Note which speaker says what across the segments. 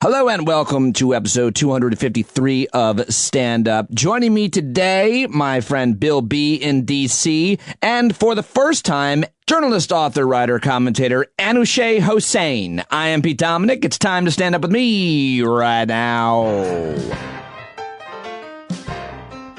Speaker 1: Hello and welcome to episode 253 of Stand Up. Joining me today, my friend Bill B. in D.C., and for the first time, journalist, author, writer, commentator, Anushay Hossain. I am Pete Dominic. It's time to stand up with me right now.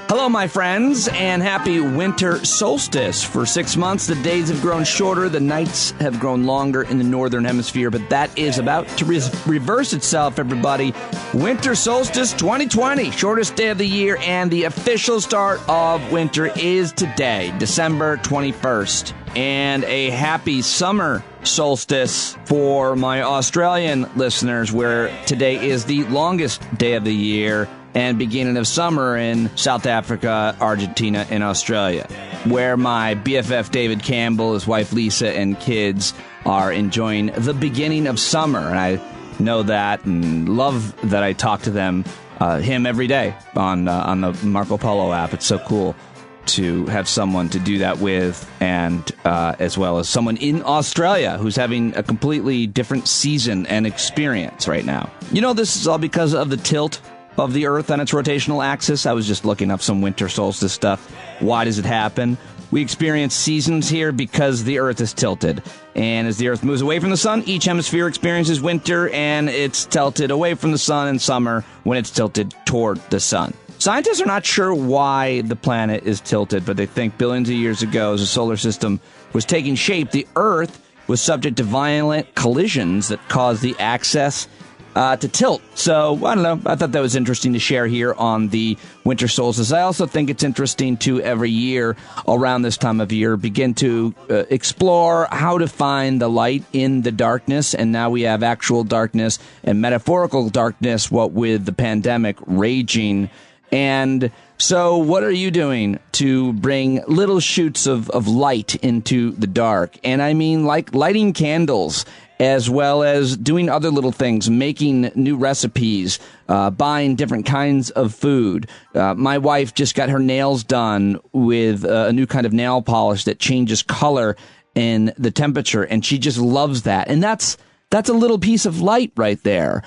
Speaker 1: Hello, my friends, and happy winter solstice. For 6 months, the days have grown shorter, the nights have grown longer in the northern hemisphere, but that is about to reverse itself, everybody. Winter solstice 2020, shortest day of the year, and the official start of winter is today, December 21st. And a happy summer solstice for my Australian listeners, where today is the longest day of the year and beginning of summer in South Africa, Argentina, and Australia, where my BFF David Campbell, his wife Lisa, and kids are enjoying the beginning of summer. And I know that and love that I talk to him every day on the Marco Polo app. It's so cool to have someone to do that with, and as well as someone in Australia who's having a completely different season and experience right now. You know, this is all because of the tilt of the Earth on its rotational axis. I was just looking up some winter solstice stuff. Why does it happen? We experience seasons here because the Earth is tilted. And as the Earth moves away from the sun, each hemisphere experiences winter, and it's tilted away from the sun in summer when it's tilted toward the sun. Scientists are not sure why the planet is tilted, but they think billions of years ago, as the solar system was taking shape, the Earth was subject to violent collisions that caused the axis to tilt. So, I don't know. I thought that was interesting to share here on the winter solstice. I also think it's interesting to every year around this time of year begin to explore how to find the light in the darkness. And now we have actual darkness and metaphorical darkness, what with the pandemic raging. And so what are you doing to bring little shoots of light into the dark? And I mean, like lighting candles, as well as doing other little things, making new recipes, buying different kinds of food. My wife just got her nails done with a new kind of nail polish that changes color and the temperature, and she just loves that. And that's a little piece of light right there.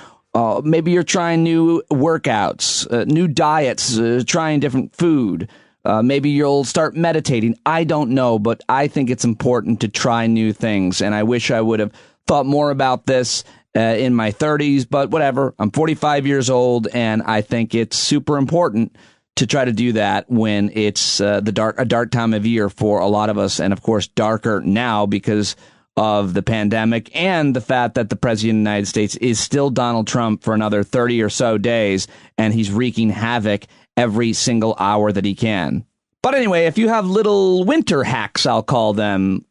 Speaker 1: Maybe you're trying new workouts, new diets, trying different food. Maybe you'll start meditating. I don't know, but I think it's important to try new things. And I wish I would have thought more about this in my 30s, but whatever. I'm 45 years old, and I think it's super important to try to do that when it's a dark time of year for a lot of us, and of course darker now because of the pandemic and the fact that the president of the United States is still Donald Trump for another 30 or so days, and he's wreaking havoc every single hour that he can. But anyway, if you have little winter hacks, I'll call them,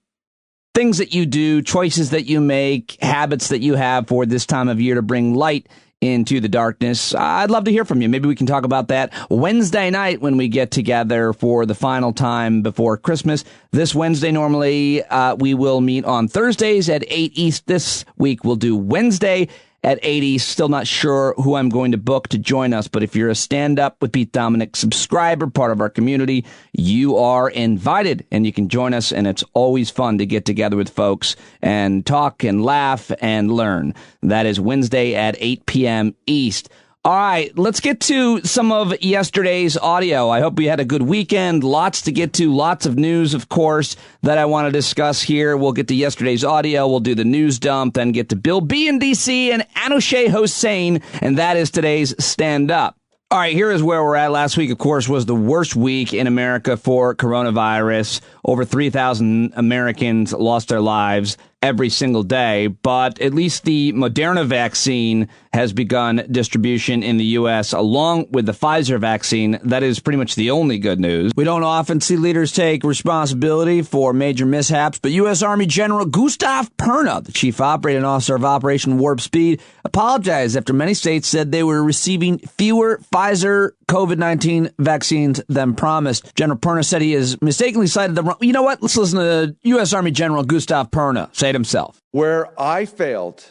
Speaker 1: things that you do, choices that you make, habits that you have for this time of year to bring light into the darkness, I'd love to hear from you. Maybe we can talk about that Wednesday night when we get together for the final time before Christmas. This Wednesday, normally, we will meet on Thursdays at 8 East. This week, we'll do Wednesday at 8 East. Still not sure who I'm going to book to join us, but if you're a Stand Up with Pete Dominic subscriber, part of our community, you are invited, and you can join us, and it's always fun to get together with folks and talk and laugh and learn. That is Wednesday at 8 p.m. East. All right, let's get to some of yesterday's audio. I hope we had a good weekend. Lots to get to, lots of news, of course, that I want to discuss here. We'll get to yesterday's audio. We'll do the news dump, then get to Bill B. in D.C. and Anushay Hossain, and that is today's Stand Up. All right, here is where we're at. Last week, of course, was the worst week in America for coronavirus. Over 3,000 Americans lost their lives every single day, but at least the Moderna vaccine has begun distribution in the U.S. along with the Pfizer vaccine. That is pretty much the only good news. We don't often see leaders take responsibility for major mishaps, but U.S. Army General Gustav Perna, the chief operating officer of Operation Warp Speed, apologized after many states said they were receiving fewer Pfizer COVID-19 vaccines than promised. General Perna said he has mistakenly cited the wrong. You know what? Let's listen to U.S. Army General Gustav Perna say it himself.
Speaker 2: Where I failed,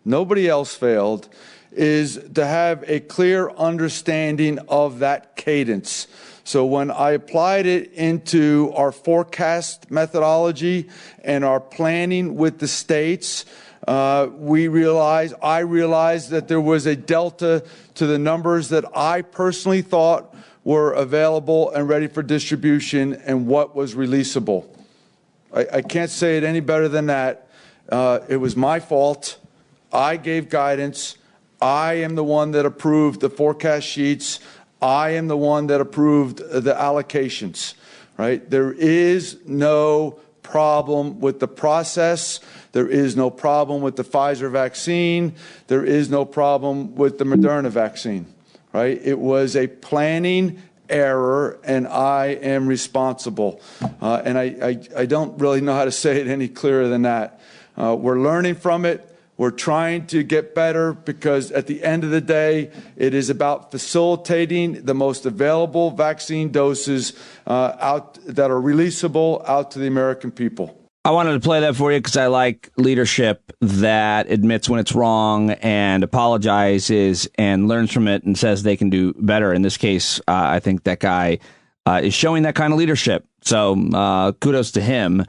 Speaker 2: nobody else failed, is to have a clear understanding of that cadence. So when I applied it into our forecast methodology and our planning with the states, I realized that there was a delta to the numbers that I personally thought were available and ready for distribution and what was releasable. I can't say it any better than that. It was my fault. I gave guidance. I am the one that approved the forecast sheets. I am the one that approved the allocations, right? There is no problem with the process. There is no problem with the Pfizer vaccine. There is no problem with the Moderna vaccine, right? It was a planning error, and I am responsible. And I don't really know how to say it any clearer than that. We're learning from it. We're trying to get better because at the end of the day, it is about facilitating the most available vaccine doses out that are releasable out to the American people.
Speaker 1: I wanted to play that for you because I like leadership that admits when it's wrong and apologizes and learns from it and says they can do better. In this case, I think that guy is showing that kind of leadership. So kudos to him.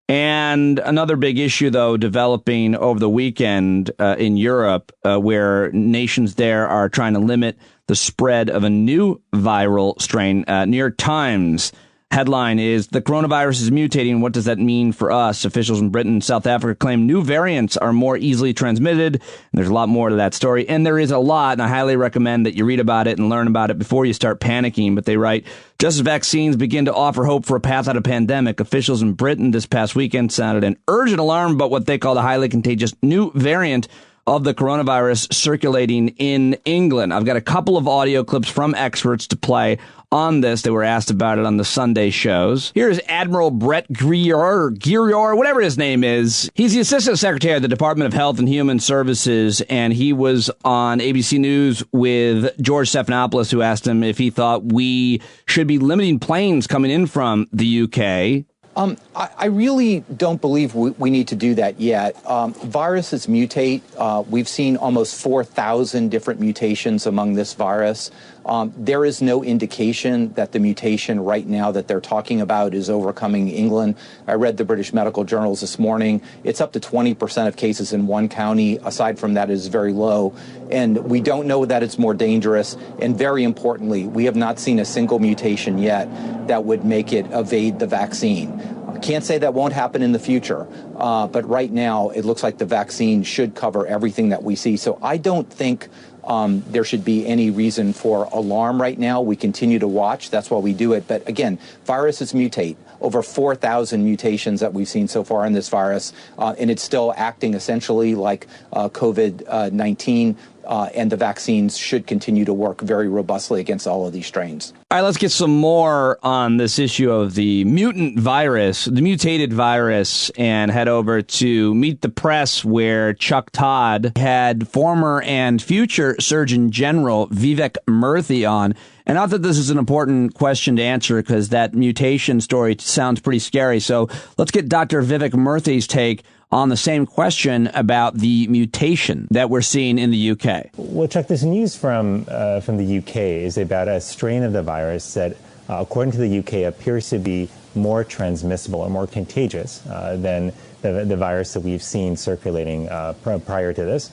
Speaker 1: And another big issue, though, developing over the weekend in Europe, where nations there are trying to limit the spread of a new viral strain. New York Times headline is, "The coronavirus is mutating. What does that mean for us?" Officials in Britain and South Africa claim new variants are more easily transmitted. And there's a lot more to that story. And there is a lot, and I highly recommend that you read about it and learn about it before you start panicking. But they write, just as vaccines begin to offer hope for a path out of pandemic, officials in Britain this past weekend sounded an urgent alarm about what they call the highly contagious new variant of the coronavirus circulating in England. I've got a couple of audio clips from experts to play on this. They were asked about it on the Sunday shows. Here's Admiral Brett Grier, whatever his name is. He's the Assistant Secretary of the Department of Health and Human Services, and he was on ABC News with George Stephanopoulos, who asked him if he thought we should be limiting planes coming in from the UK.
Speaker 3: I really don't believe we need to do that yet. Viruses mutate. We've seen almost 4,000 different mutations among this virus. There is no indication that the mutation right now that they're talking about is overcoming England. I read the British medical journals this morning. It's up to 20% of cases in one county. Aside from that, it is very low. And we don't know that it's more dangerous. And very importantly, we have not seen a single mutation yet that would make it evade the vaccine. I can't say that won't happen in the future, but right now it looks like the vaccine should cover everything that we see. So I don't think there should be any reason for alarm right now. We continue to watch. That's why we do it. But again, viruses mutate. Over 4,000 mutations that we've seen so far in this virus, and it's still acting essentially like COVID-19. And the vaccines should continue to work very robustly against all of these strains.
Speaker 1: All right, let's get some more on this issue of the mutant virus, the mutated virus, and head over to Meet the Press, where Chuck Todd had former and future Surgeon General Vivek Murthy on. And not that this is an important question to answer, because that mutation story sounds pretty scary. So let's get Dr. Vivek Murthy's take on the same question about the mutation that we're seeing in the UK.
Speaker 4: Well, Chuck, this news from the UK is about a strain of the virus that, according to the UK, appears to be more transmissible or more contagious than the virus that we've seen circulating prior to this.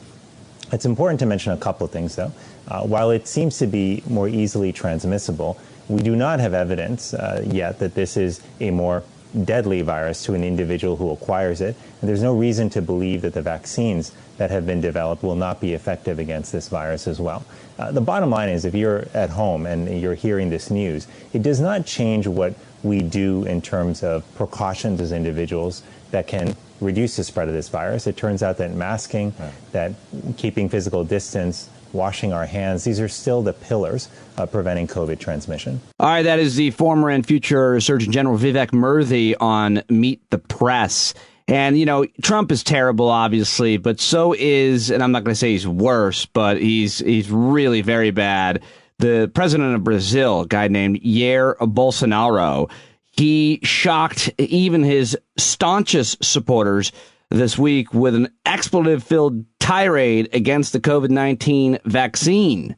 Speaker 4: It's important to mention a couple of things, though. While it seems to be more easily transmissible, we do not have evidence yet that this is a more deadly virus to an individual who acquires it, and there's no reason to believe that the vaccines that have been developed will not be effective against this virus as well. The bottom line is, if you're at home and you're hearing this news, it does not change what we do in terms of precautions as individuals that can reduce the spread of this virus. It turns out that masking, that keeping physical distance, washing our hands, these are still the pillars of preventing COVID transmission.
Speaker 1: All right, that is the former and future Surgeon General Vivek Murthy on Meet the Press. And, you know, Trump is terrible, obviously, but so is, and I'm not going to say he's worse, but he's really very bad, the president of Brazil, a guy named Jair Bolsonaro. He shocked even his staunchest supporters this week with an expletive-filled tirade against the COVID-19 vaccine.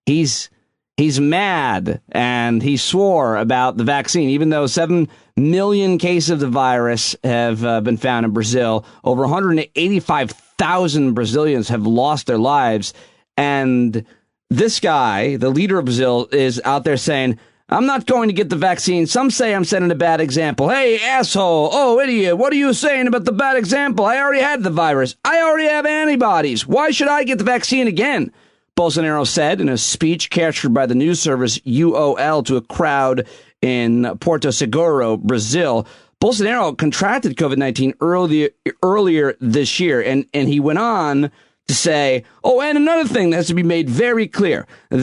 Speaker 1: He's mad, and he swore about the vaccine, even though 7 million cases of the virus have been found in Brazil. Over 185,000 100,000 Brazilians have lost their lives. And this guy, the leader of Brazil, is out there saying, I'm not going to get the vaccine. Some say I'm setting a bad example. Hey, asshole. Oh, idiot. What are you saying about the bad example? I already had the virus. I already have antibodies. Why should I get the vaccine again? Bolsonaro said in a speech captured by the news service UOL to a crowd in Porto Seguro, Brazil. Bolsonaro contracted COVID-19 earlier this year, and he went on to say, oh, and another thing that has to be made very clear. In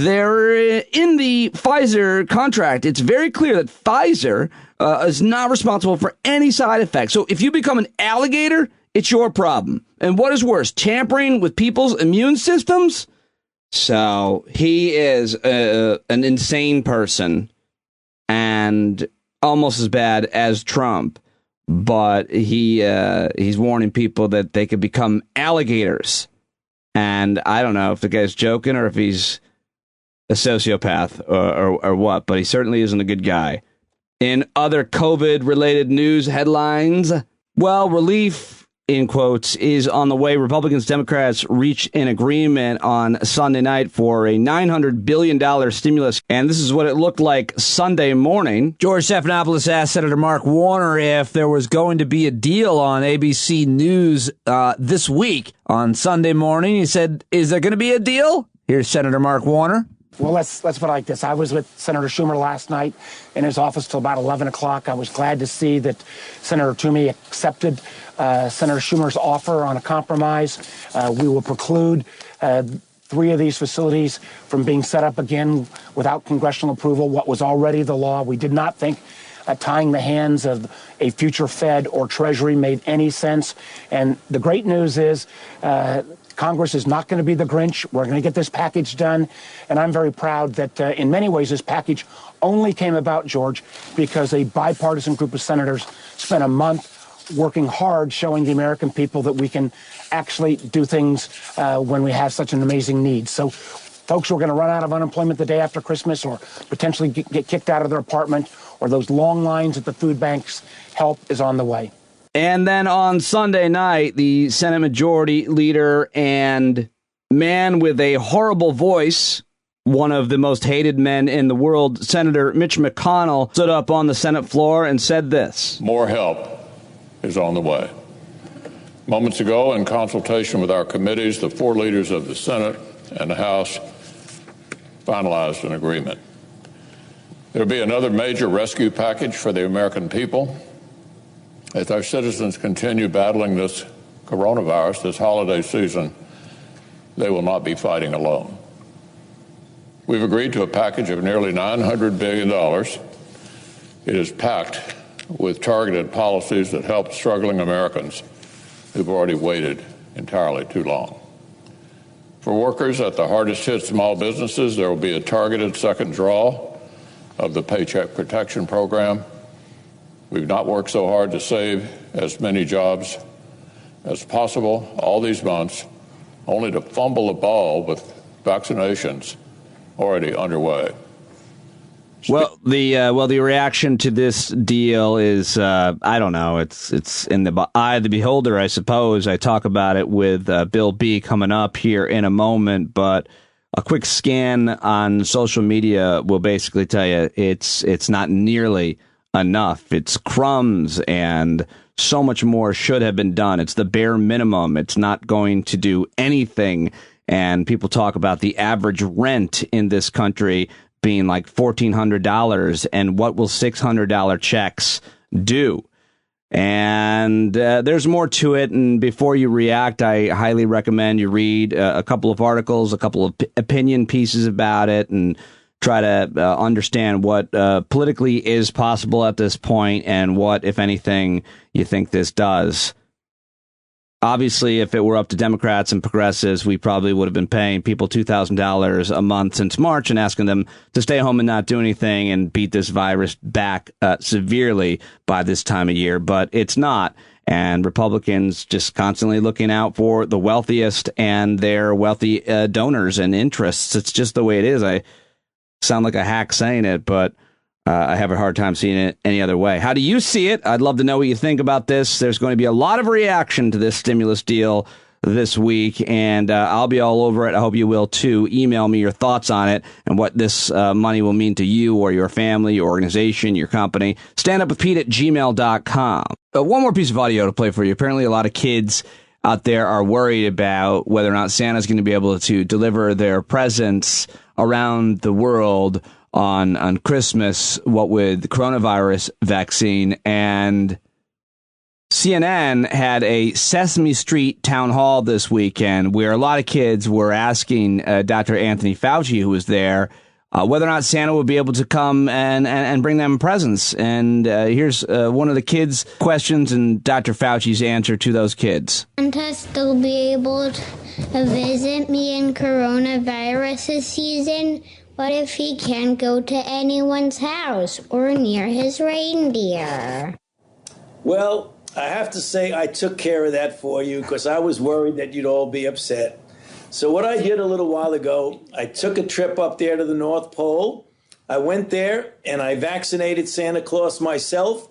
Speaker 1: the Pfizer contract, it's very clear that Pfizer is not responsible for any side effects. So if you become an alligator, it's your problem. And what is worse, tampering with people's immune systems? So he is an insane person and almost as bad as Trump. But he's warning people that they could become alligators. And I don't know if the guy's joking or if he's a sociopath or what, but he certainly isn't a good guy. In other COVID-related news headlines, well, relief, in quotes, is on the way. Republicans, Democrats reached an agreement on Sunday night for a $900 billion stimulus. And this is what it looked like Sunday morning.
Speaker 5: George Stephanopoulos asked Senator Mark Warner if there was going to be a deal on ABC News this week. On Sunday morning, he said, is there going to be a deal? Here's Senator Mark Warner.
Speaker 6: Well, let's put it like this. I was with Senator Schumer last night in his office till about 11 o'clock. I was glad to see that Senator Toomey accepted Senator Schumer's offer on a compromise. We will preclude 3 of these facilities from being set up again without congressional approval, what was already the law. We did not think tying the hands of a future Fed or Treasury made any sense. And the great news is Congress is not going to be the Grinch. We're going to get this package done. And I'm very proud that in many ways this package only came about, George, because a bipartisan group of senators spent a month working hard, showing the American people that we can actually do things when we have such an amazing need. So folks who are going to run out of unemployment the day after Christmas or potentially get kicked out of their apartment or those long lines at the food banks, help is on the way.
Speaker 1: And then on Sunday night, the Senate Majority Leader and man with a horrible voice, one of the most hated men in the world, Senator Mitch McConnell, stood up on the Senate floor and said this.
Speaker 7: More help is on the way. Moments ago, in consultation with our committees, the 4 leaders of the Senate and the House finalized an agreement. There will be another major rescue package for the American people. As our citizens continue battling this coronavirus this holiday season, they will not be fighting alone. We've agreed to a package of nearly $900 billion. It is packed with targeted policies that help struggling Americans who've already waited entirely too long. For workers at the hardest hit small businesses, there will be a targeted second draw of the Paycheck Protection Program. We've not worked so hard to save as many jobs as possible all these months, only to fumble the ball with vaccinations already underway.
Speaker 1: Well, the reaction to this deal is, I don't know, it's in the eye of the beholder, I suppose. I talk about it with Bill B coming up here in a moment, but a quick scan on social media will basically tell you it's not nearly enough. It's crumbs, and so much more should have been done. It's the bare minimum. It's not going to do anything. And people talk about the average rent in this country being like $1,400, and what will $600 checks do? And there's more to it. And before you react, I highly recommend you read a couple of articles, a couple of opinion pieces about it, and try to understand what politically is possible at this point and what, if anything, you think this does. Obviously, if it were up to Democrats and progressives, we probably would have been paying people $2,000 a month since March and asking them to stay home and not do anything and beat this virus back severely by this time of year. But it's not. And Republicans just constantly looking out for the wealthiest and their wealthy donors and interests. It's just the way it is. I sound like a hack saying it, but I have a hard time seeing it any other way. How do you see it? I'd love to know what you think about this. There's going to be a lot of reaction to this stimulus deal
Speaker 5: this week, and I'll be all over it. I hope you will too. Email me your thoughts on it and what this money will mean to you or your family, your organization, your company. standupwithpete@gmail.com. One more piece of audio to play for you. Apparently, a lot of kids out there are worried about whether or not Santa's going to be able to deliver their presents around the world on Christmas, what with the coronavirus vaccine. And CNN had a Sesame Street town hall this weekend where a lot of kids were asking Dr. Anthony Fauci, who was there, whether or not Santa would be able to come and bring them presents. And here's one of the kids' questions and Dr. Fauci's answer to those kids.
Speaker 8: Santa still be able to visit me in coronavirus season? What if he can't go to anyone's house or near his reindeer?
Speaker 9: Well, I have to say I took care of that for you because I was worried that you'd all be upset. So what I did a little while ago, I took a trip up there to the North Pole. I went there and I vaccinated Santa Claus myself.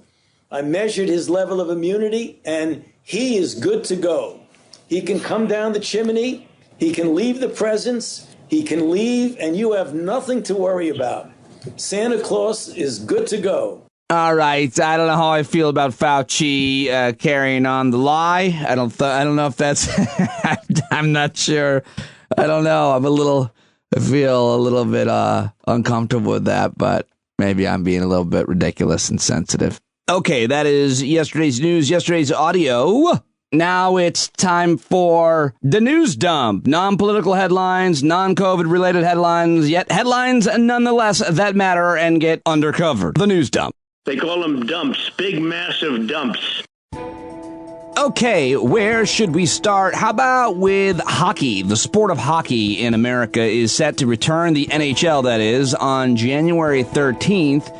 Speaker 9: I measured his level of immunity and he is good to go. He can come down the chimney. He can leave the presents. He can leave and you have nothing to worry about. Santa Claus is good to go.
Speaker 5: All right, I don't know how I feel about Fauci carrying on the lie. I don't know if that's. I'm not sure. I don't know. I feel a little bit uncomfortable with that, but maybe I'm being a little bit ridiculous and sensitive. Okay, that is yesterday's news, yesterday's audio. Now it's time for the news dump. Non-political headlines, non-COVID related headlines, yet headlines nonetheless that matter and get undercovered. The news dump.
Speaker 10: They call them dumps, big, massive dumps.
Speaker 5: Okay, where should we start? How about with hockey? The sport of hockey in America is set to return, the NHL that is, on January 13th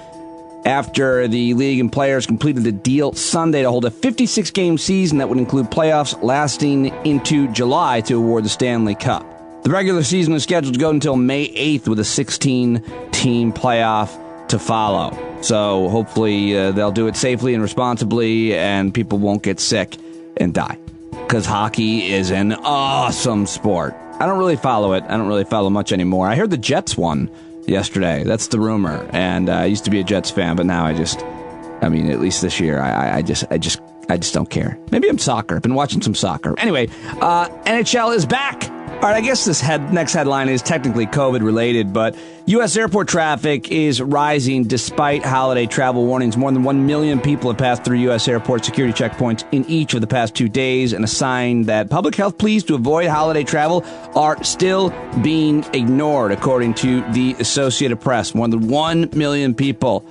Speaker 5: after the league and players completed a deal Sunday to hold a 56-game season that would include playoffs lasting into July to award the Stanley Cup. The regular season is scheduled to go until May 8th with a 16-team playoff to follow. So hopefully they'll do it safely and responsibly and people won't get sick and die. Because hockey is an awesome sport. I don't really follow it. I don't really follow much anymore. I heard the Jets won yesterday. That's the rumor. And I used to be a Jets fan, but now at least this year, I just don't care. Maybe I'm soccer. I've been watching some soccer. Anyway, NHL is back. All right, I guess this next headline is technically COVID-related, but U.S. airport traffic is rising despite holiday travel warnings. More than 1 million people have passed through U.S. airport security checkpoints in each of the past 2 days, and a sign that public health pleas to avoid holiday travel are still being ignored, according to the Associated Press. More than 1 million people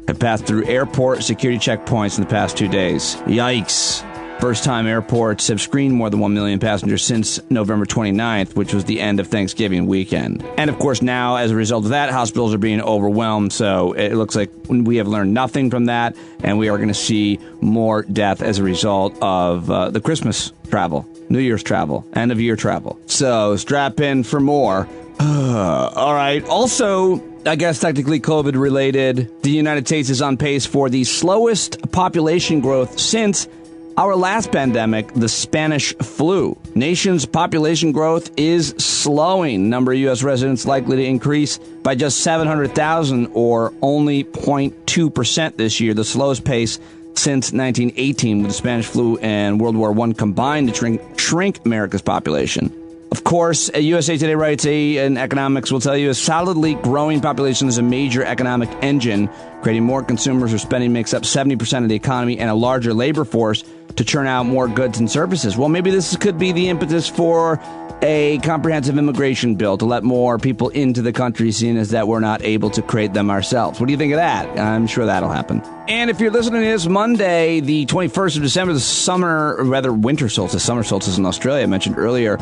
Speaker 5: have passed through airport security checkpoints in the past 2 days. Yikes. First-time airports have screened more than 1 million passengers since November 29th, which was the end of Thanksgiving weekend. And, of course, now, as a result of that, hospitals are being overwhelmed. So it looks like we have learned nothing from that, and we are going to see more death as a result of the Christmas travel, New Year's travel, end-of-year travel. So strap in for more. All right. Also, I guess technically COVID-related, the United States is on pace for the slowest population growth since our last pandemic, the Spanish flu. Nation's population growth is slowing. Number of U.S. residents likely to increase by just 700,000 or only 0.2% this year, the slowest pace since 1918 with the Spanish flu and World War I combined to shrink America's population. Of course, USA Today writes, an economics will tell you a solidly growing population is a major economic engine. Creating more consumers or spending makes up 70% of the economy and a larger labor force to churn out more goods and services. Well, maybe this could be the impetus for a comprehensive immigration bill to let more people into the country, seeing as that we're not able to create them ourselves. What do you think of that? I'm sure that'll happen. And if you're listening to this Monday, the 21st of December, the winter solstice, summer solstice in Australia, I mentioned earlier,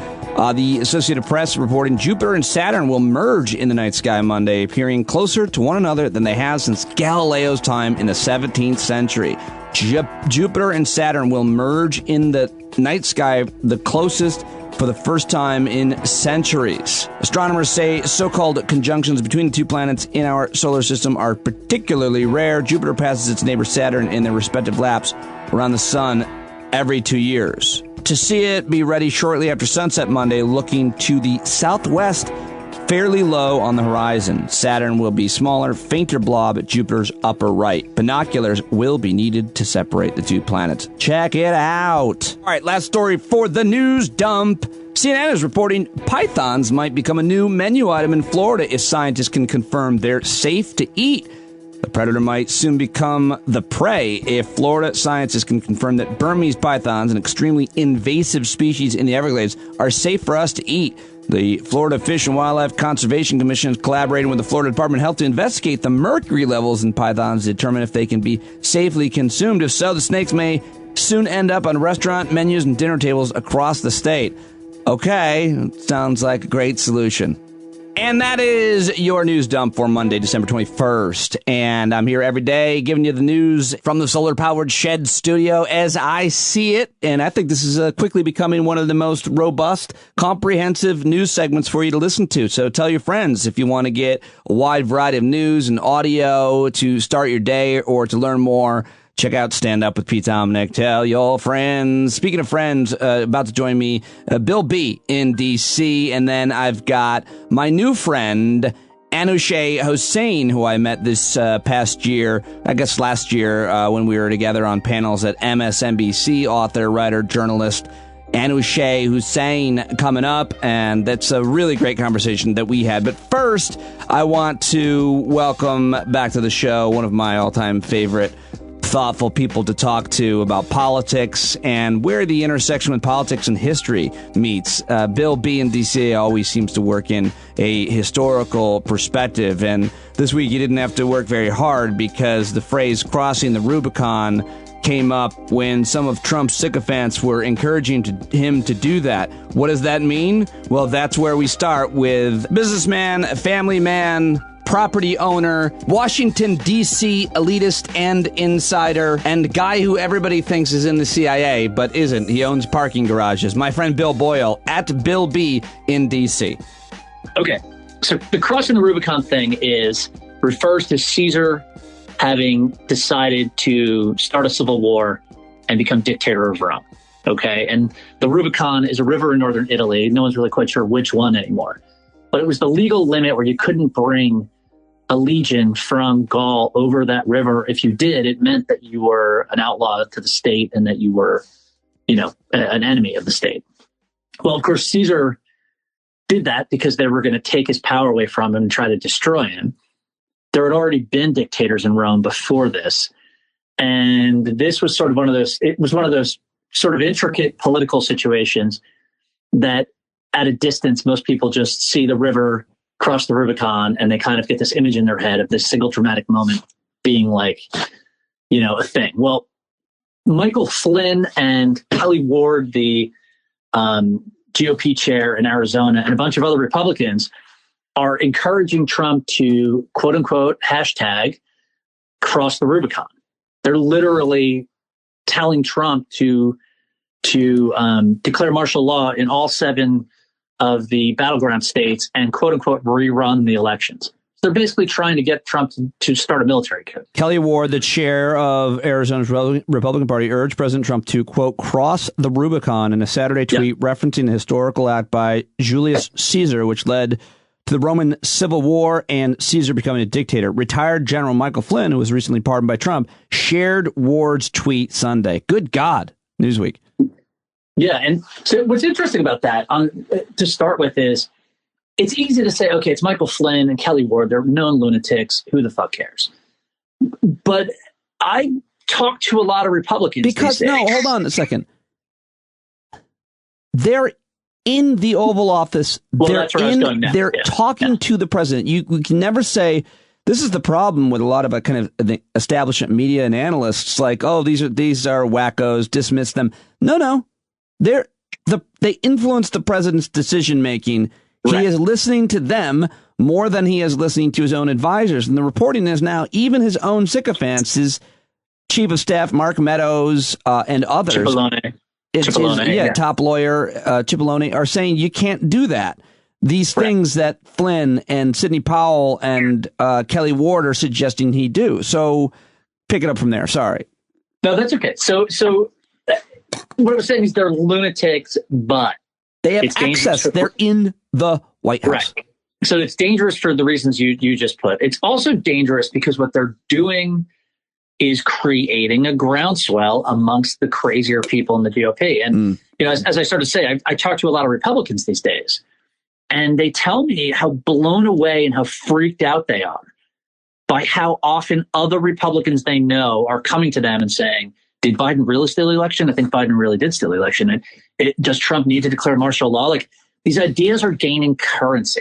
Speaker 5: the Associated Press reporting Jupiter and Saturn will merge in the night sky Monday, appearing closer to one another than they have since Galileo's time in the 17th century. Jupiter and Saturn will merge in the night sky the closest for the first time in centuries. Astronomers say so-called conjunctions between the two planets in our solar system are particularly rare. Jupiter passes its neighbor Saturn in their respective laps around the sun every 2 years. to see it be ready shortly after sunset Monday, looking to the southwest, fairly low on the horizon. Saturn will be smaller, fainter blob at Jupiter's upper right. Binoculars will be needed to separate the two planets. Check it out. All right, last story for the news dump. CNN is reporting pythons might become a new menu item in Florida if scientists can confirm they're safe to eat. The predator might soon become the prey if Florida scientists can confirm that Burmese pythons, an extremely invasive species in the Everglades, are safe for us to eat. The Florida Fish and Wildlife Conservation Commission is collaborating with the Florida Department of Health to investigate the mercury levels in pythons to determine if they can be safely consumed. If so, the snakes may soon end up on restaurant menus and dinner tables across the state. Okay, sounds like a great solution. And that is your news dump for Monday, December 21st. And I'm here every day giving you the news from the solar-powered Shed studio as I see it. And I think this is quickly becoming one of the most robust, comprehensive news segments for you to listen to. So tell your friends if you want to get a wide variety of news and audio to start your day or to learn more. Check out Stand Up with Pete Dominic. Tell your friends. Speaking of friends, about to join me, Bill B. in D.C. And then I've got my new friend, Anushay Hossain, who I met this past year, I guess last year, when we were together on panels at MSNBC, author, writer, journalist. Anushay Hossain coming up, and that's a really great conversation that we had. But first, I want to welcome back to the show one of my all-time favorite thoughtful people to talk to about politics and where the intersection with politics and history meets. Bill B. in D.C. always seems to work in a historical perspective, and this week he didn't have to work very hard because the phrase crossing the Rubicon came up when some of Trump's sycophants were encouraging him to do that. What does that mean? Well, that's where we start with businessman, family man, property owner, Washington, D.C. elitist and insider, and guy who everybody thinks is in the CIA, but isn't. He owns parking garages. My friend Bill Boyle, at Bill B. in D.C.
Speaker 11: Okay, so the crossing the Rubicon thing refers to Caesar having decided to start a civil war and become dictator of Rome. Okay, and the Rubicon is a river in northern Italy. No one's really quite sure which one anymore. But it was the legal limit where you couldn't bring a legion from Gaul over that river. If you did, it meant that you were an outlaw to the state and that you were, an enemy of the state. Well, of course, Caesar did that because they were going to take his power away from him and try to destroy him. There had already been dictators in Rome before this. And this was sort of one of those sort of intricate political situations that at a distance, most people just see the river cross the Rubicon and they kind of get this image in their head of this single dramatic moment being like, a thing. Well, Michael Flynn and Kelly Ward, the GOP chair in Arizona, and a bunch of other Republicans are encouraging Trump to, quote unquote, hashtag cross the Rubicon. They're literally telling Trump to declare martial law in all 7 of the battleground states and, quote unquote, rerun the elections. They're basically trying to get Trump to start a military coup.
Speaker 5: Kelly Ward, the chair of Arizona's Republican Party, urged President Trump to, quote, cross the Rubicon in a Saturday tweet referencing a historical act by Julius Caesar, which led to the Roman Civil War and Caesar becoming a dictator. Retired General Michael Flynn, who was recently pardoned by Trump, shared Ward's tweet Sunday. Good God, Newsweek.
Speaker 11: Yeah, and so what's interesting about that, to start with, is it's easy to say, okay, it's Michael Flynn and Kelly Ward. They're known lunatics. Who the fuck cares? But I talk to a lot of Republicans
Speaker 5: because, no, hold on a second. They're in the Oval Office.
Speaker 11: Well,
Speaker 5: They're talking to the president. We can never say, this is the problem with a lot of kind of the establishment media and analysts, like, oh, these are wackos, dismiss them. No. They influence the president's decision making. Right. He is listening to them more than he is listening to his own advisors. And the reporting is now even his own sycophants, his chief of staff Mark Meadows and others,
Speaker 11: Cipollone,
Speaker 5: top lawyer Cipollone, are saying you can't do that. These things that Flynn and Sidney Powell and Kelly Ward are suggesting he do. So pick it up from there. Sorry.
Speaker 11: No, that's okay. So what I'm saying is they're lunatics, but
Speaker 1: they have access. They're in the White House.
Speaker 11: Right. So it's dangerous for the reasons you just put. It's also dangerous because what they're doing is creating a groundswell amongst the crazier people in the GOP. And, as I started to say, I talk to a lot of Republicans these days, and they tell me how blown away and how freaked out they are by how often other Republicans they know are coming to them and saying, did Biden really steal the election? I think Biden really did steal the election. And does Trump need to declare martial law? Like, these ideas are gaining currency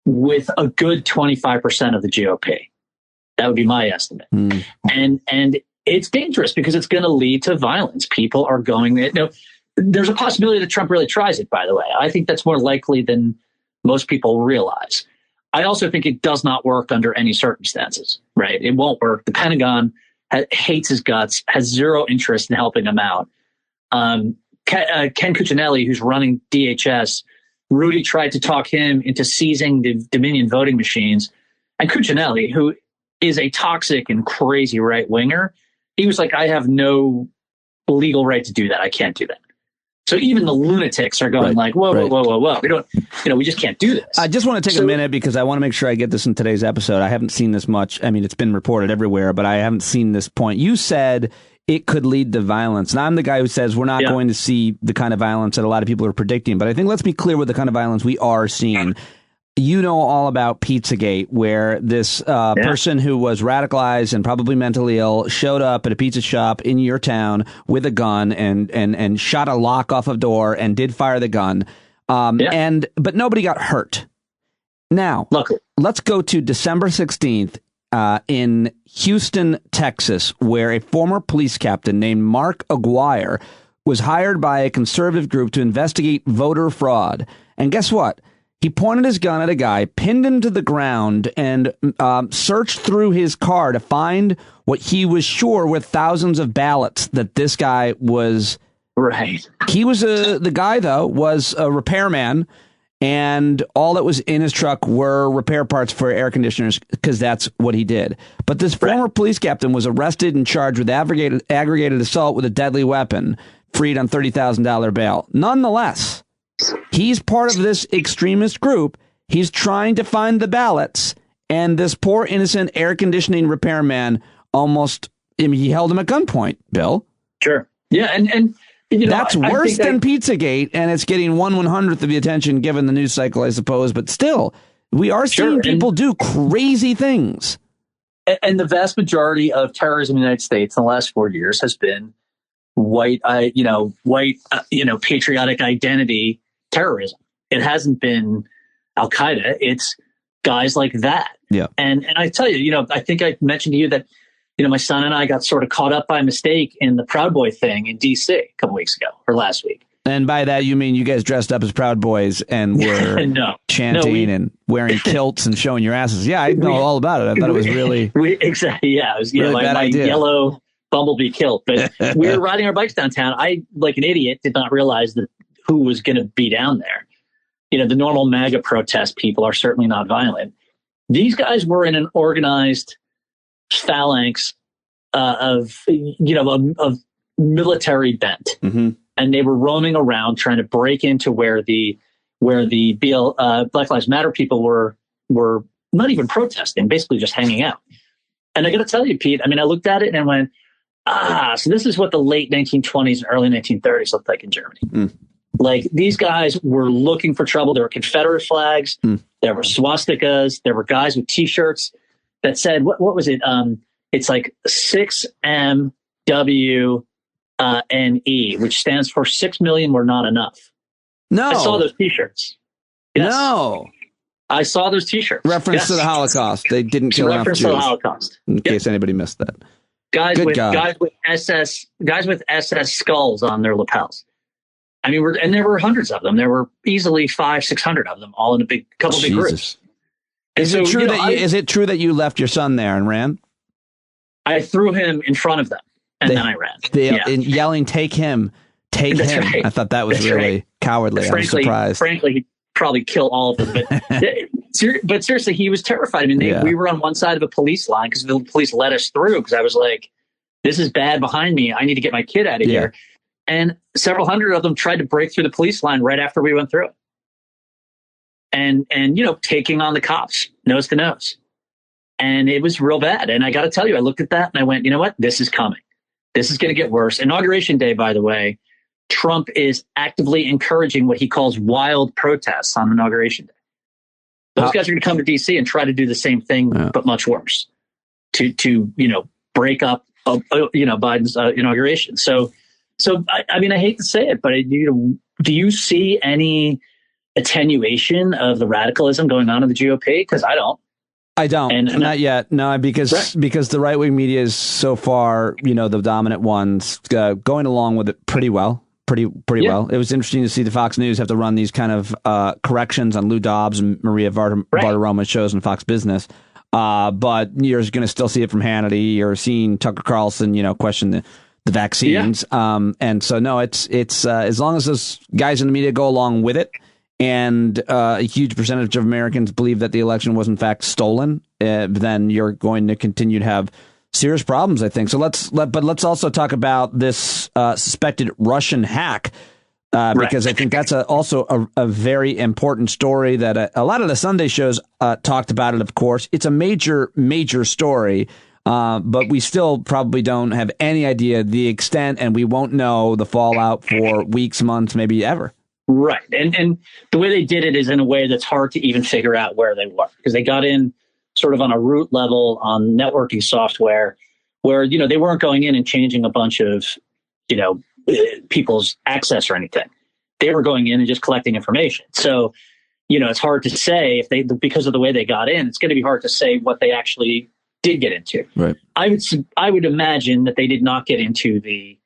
Speaker 11: with a good 25% of the GOP. That would be my estimate. And it's dangerous because it's going to lead to violence. People are going, there's a possibility that Trump really tries it, by the way. I think that's more likely than most people realize. I also think it does not work under any circumstances, right? It won't work. The Pentagon hates his guts, has zero interest in helping him out. Ken Cuccinelli, who's running DHS, Rudy tried to talk him into seizing the Dominion voting machines. And Cuccinelli, who is a toxic and crazy right-winger, he was like, I have no legal right to do that. I can't do that. So even the lunatics are going whoa. We don't, we just can't do this.
Speaker 1: I just want to take a minute because I want to make sure I get this in today's episode. I haven't seen this much. I mean, it's been reported everywhere, but I haven't seen this point. You said it could lead to violence. And I'm the guy who says we're not going to see the kind of violence that a lot of people are predicting. But I think let's be clear with the kind of violence we are seeing. You know all about Pizzagate, where this person who was radicalized and probably mentally ill showed up at a pizza shop in your town with a gun and shot a lock off a door and did fire the gun. But nobody got hurt. Now, let's go to December 16th in Houston, Texas, where a former police captain named Mark Aguirre was hired by a conservative group to investigate voter fraud. And guess what? He pointed his gun at a guy, pinned him to the ground, and searched through his car to find what he was sure were thousands of ballots that this guy was.
Speaker 11: Right.
Speaker 1: He was the guy, though, was a repairman, and all that was in his truck were repair parts for air conditioners because that's what he did. But this former police captain was arrested and charged with aggravated assault with a deadly weapon, freed on $30,000 bail. Nonetheless, he's part of this extremist group. He's trying to find the ballots, and this poor innocent air conditioning repairman he held him at gunpoint, Bill.
Speaker 11: Sure. Yeah, and
Speaker 1: that's worse than Pizzagate, and it's getting 1/100th of the attention given the news cycle, I suppose. But still, we are seeing people do crazy things.
Speaker 11: And the vast majority of terrorism in the United States in the last 4 years has been white, patriotic identity terrorism. It hasn't been Al Qaeda. It's guys like that.
Speaker 1: Yeah.
Speaker 11: And I tell you, I think I mentioned to you that, my son and I got sort of caught up by mistake in the Proud Boy thing in D.C. a couple weeks ago or last week.
Speaker 1: And by that, you mean you guys dressed up as Proud Boys and were chanting and wearing kilts and showing your asses. Yeah, I know all about it. I thought it was really...
Speaker 11: Exactly, yeah. It was
Speaker 1: really
Speaker 11: my yellow bumblebee kilt. But we were riding our bikes downtown. I, like an idiot, did not realize who was going to be down there. The normal MAGA protest people are certainly not violent. These guys were in an organized phalanx of military bent, and they were roaming around trying to break into where the Black Lives Matter people were not even protesting, basically just hanging out. And I got to tell you, Pete, I mean, I looked at it and went, so this is what the late 1920s and early 1930s looked like in Germany. Like, these guys were looking for trouble. There were Confederate flags. There were swastikas. There were guys with T-shirts that said, what was it? It's like 6MWNE, which stands for 6 million were not enough.
Speaker 1: No.
Speaker 11: I saw those T-shirts. Yes.
Speaker 1: No.
Speaker 11: I saw those T-shirts.
Speaker 1: Reference to the Holocaust. They didn't kill enough Jews.
Speaker 11: Reference to the Holocaust.
Speaker 1: In case anybody missed that.
Speaker 11: Guys with SS skulls on their lapels. I mean, and there were hundreds of them. There were easily 500-600 of them, all in a couple big groups.
Speaker 1: Is it true that you left your son there and ran?
Speaker 11: I threw him in front of them, and then I ran.
Speaker 1: Yelling, "Take him! Take him!" Right. I thought that was really cowardly. I was surprised.
Speaker 11: Frankly, he'd probably kill all of them. But seriously, he was terrified. I mean, we were on one side of a police line because the police let us through because I was like, this is bad behind me. I need to get my kid out of here. And several hundred of them tried to break through the police line right after we went through it. And taking on the cops, nose to nose. And it was real bad. And I got to tell you, I looked at that and I went, you know what? This is coming. This is going to get worse. Inauguration Day, by the way, Trump is actively encouraging what he calls wild protests on Inauguration Day. Those guys are going to come to D.C. and try to do the same thing, but much worse, to break up Biden's inauguration. So I mean, I hate to say it, but do you see any attenuation of the radicalism going on in the GOP? Because I don't. And
Speaker 5: not yet. No, because the right wing media is so far, the dominant ones, going along with it pretty well. Pretty well. It was interesting to see the Fox News have to run these kind of corrections on Lou Dobbs and Maria Bartiromo's shows on Fox Business. But you're going to still see it from Hannity. You're seeing Tucker Carlson, question the vaccines. Yeah. And so, no, it's as long as those guys in the media go along with it, and a huge percentage of Americans believe that the election was in fact stolen, then you're going to continue to have serious problems, I think. So let's also talk about this suspected Russian hack, because I think that's also a very important story that a lot of the Sunday shows talked about it. Of course, it's a major story, but we still probably don't have any idea the extent, and we won't know the fallout for weeks, months, maybe ever.
Speaker 11: Right. And the way they did it is in a way that's hard to even figure out where they were, because they got in sort of on a root level on networking software where, they weren't going in and changing a bunch of, people's access or anything. They were going in and just collecting information. So, it's hard to say because of the way they got in, it's going to be hard to say what they actually did get into.
Speaker 5: Right.
Speaker 11: I would imagine that they did not get into the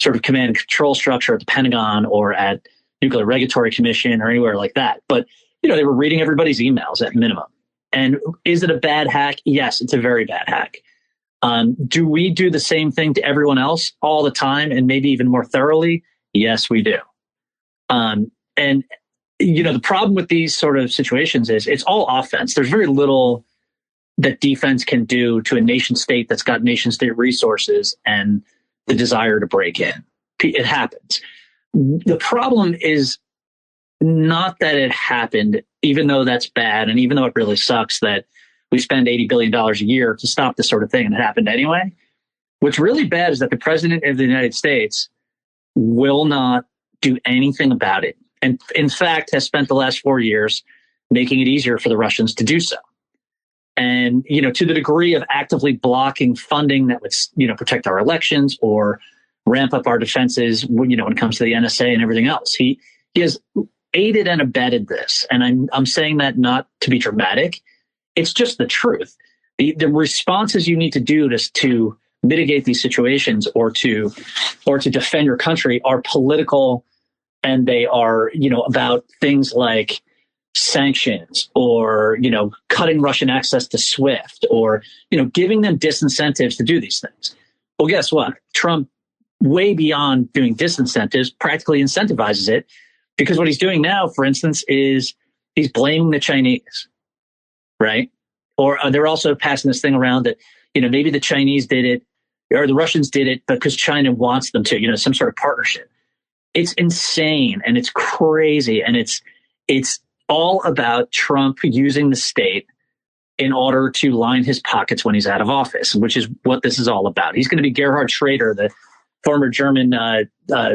Speaker 11: sort of command and control structure at the Pentagon or at Nuclear Regulatory Commission or anywhere like that. But, they were reading everybody's emails at minimum. And is it a bad hack? Yes, it's a very bad hack. Do we do the same thing to everyone else all the time and maybe even more thoroughly? Yes, we do. And the problem with these sort of situations is it's all offense. There's very little that defense can do to a nation state that's got nation state resources and the desire to break in. It happens. The problem is not that it happened, even though that's bad, and even though it really sucks that we spend $80 billion a year to stop this sort of thing, and it happened anyway. What's really bad is that the president of the United States will not do anything about it, and in fact has spent the last 4 years making it easier for the Russians to do so. And, to the degree of actively blocking funding that would, protect our elections or ramp up our defenses, when it comes to the NSA and everything else. He has aided and abetted this. And I'm saying that not to be dramatic. It's just the truth. The responses you need to do to mitigate these situations or to defend your country are political, and they are, about things like sanctions or, cutting Russian access to SWIFT or, giving them disincentives to do these things. Well, guess what? Trump, way beyond doing disincentives, practically incentivizes it, because what he's doing now, for instance, is he's blaming the Chinese, right? Or they're also passing this thing around that, maybe the Chinese did it or the Russians did it because China wants them to, some sort of partnership. It's insane and it's crazy. And it's all about Trump using the state in order to line his pockets when he's out of office, which is what this is all about. He's going to be Gerhard Schroeder, the former German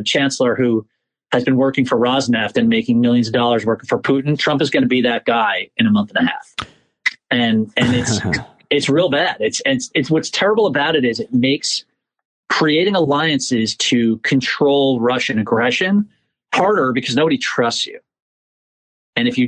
Speaker 11: chancellor who has been working for Rosneft and making millions of dollars working for Putin. Trump is going to be that guy in a month and a half. And it's real bad. It's what's terrible about it is it makes creating alliances to control Russian aggression harder because nobody trusts you. And if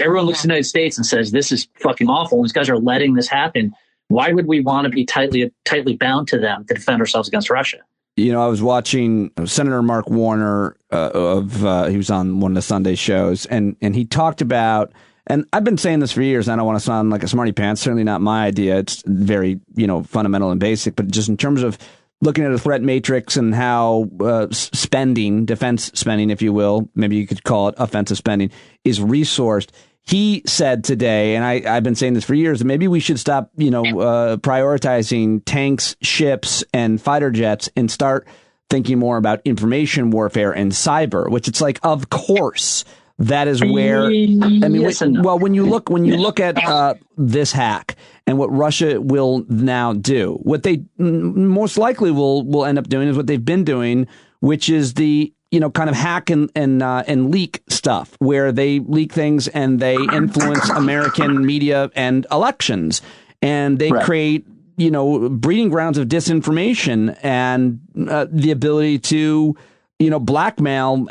Speaker 11: everyone looks at the United States and says, this is fucking awful, and these guys are letting this happen, why would we want to be tightly bound to them to defend ourselves against Russia?
Speaker 5: I was watching Senator Mark Warner he was on one of the Sunday shows, and he talked about, and I've been saying this for years, and I don't want to sound like a smarty pants, certainly not my idea. It's very, fundamental and basic, but just in terms of looking at a threat matrix and how defense spending, if you will, maybe you could call it offensive spending, is resourced. He said today, and I've been saying this for years, that maybe we should stop, prioritizing tanks, ships, and fighter jets and start thinking more about information warfare and cyber, which it's like, of course, that is where, I mean, when you look at this hack and what Russia will now do, what they most likely will end up doing is what they've been doing, which is the, kind of hack and leak stuff, where they leak things and they influence American media and elections, and they create, breeding grounds of disinformation and the ability to, blackmail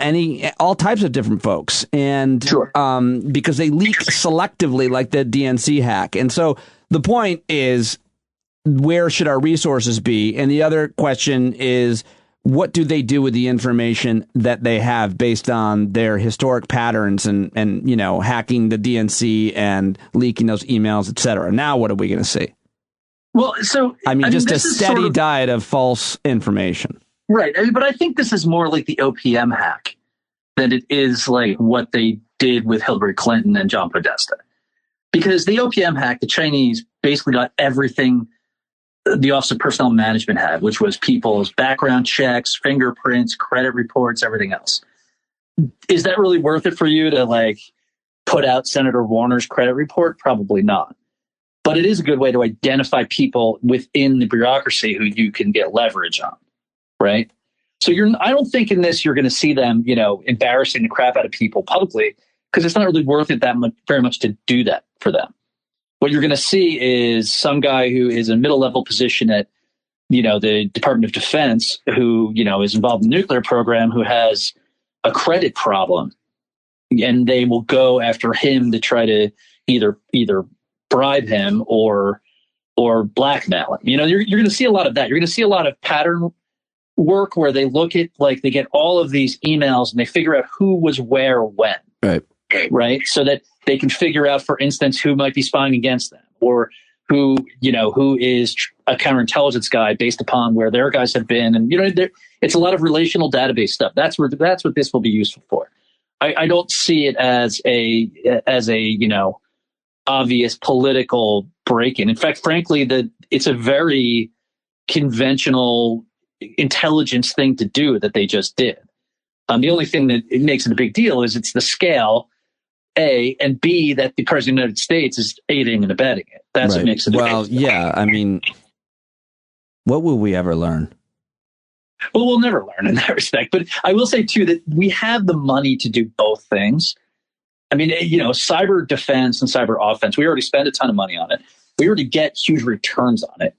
Speaker 5: all types of different folks, and because they leak selectively, like the DNC hack. And so the point is, where should our resources be? And the other question is, what do they do with the information that they have based on their historic patterns and hacking the DNC and leaking those emails, et cetera? Now, what are we going to see?
Speaker 12: Well, so
Speaker 5: just a steady diet of false information.
Speaker 12: Right. But I think this is more like the OPM hack than it is like what they did with Hillary Clinton and John Podesta. Because the OPM hack, the Chinese basically got everything the Office of Personnel Management had, which was people's background checks, fingerprints, credit reports, everything else. Is that really worth it for you to put out Senator Warner's credit report? Probably not. But it is a good way to identify people within the bureaucracy who you can get leverage on. Right. So I don't think in this you're going to see them, embarrassing the crap out of people publicly, because it's not really worth it very much to do that for them. What you're going to see is some guy who is a middle level position at, the Department of Defense, who, is involved in the nuclear program, who has a credit problem, and they will go after him to try to either bribe him or blackmail him. You're going to see a lot of that. You're going to see a lot of pattern work where they look at, they get all of these emails and they figure out who was where when. Right. So that they can figure out, for instance, who might be spying against them, or who is a counterintelligence guy based upon where their guys have been. And, it's a lot of relational database stuff. That's what this will be useful for. I don't see it as a obvious political break-in. In fact, frankly, it's a very conventional intelligence thing to do that they just did. The only thing that it makes it a big deal is it's the scale, A, and B, that the President of the United States is aiding and abetting it. That's what makes it a big deal.
Speaker 5: Yeah. I mean, what will we ever learn?
Speaker 12: Well, we'll never learn in that respect. But I will say, too, that we have the money to do both things. I mean, cyber defense and cyber offense, we already spend a ton of money on it. We already get huge returns on it.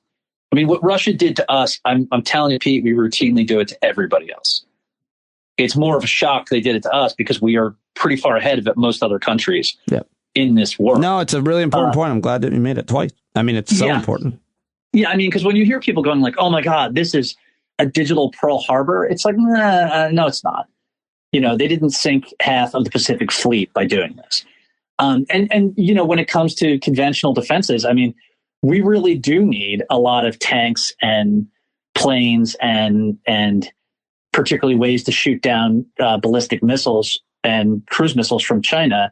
Speaker 12: I mean, what Russia did to us, I'm telling you, Pete, we routinely do it to everybody else. It's more of a shock they did it to us because we are pretty far ahead of most other countries in this world.
Speaker 5: No, it's a really important point. I'm glad that you made it twice. I mean, it's so important.
Speaker 12: Yeah, I mean, because when you hear people going like, oh, my God, this is a digital Pearl Harbor, it's like, no, it's not. They didn't sink half of the Pacific Fleet by doing this. And when it comes to conventional defenses, I mean, we really do need a lot of tanks and planes and particularly ways to shoot down ballistic missiles and cruise missiles from China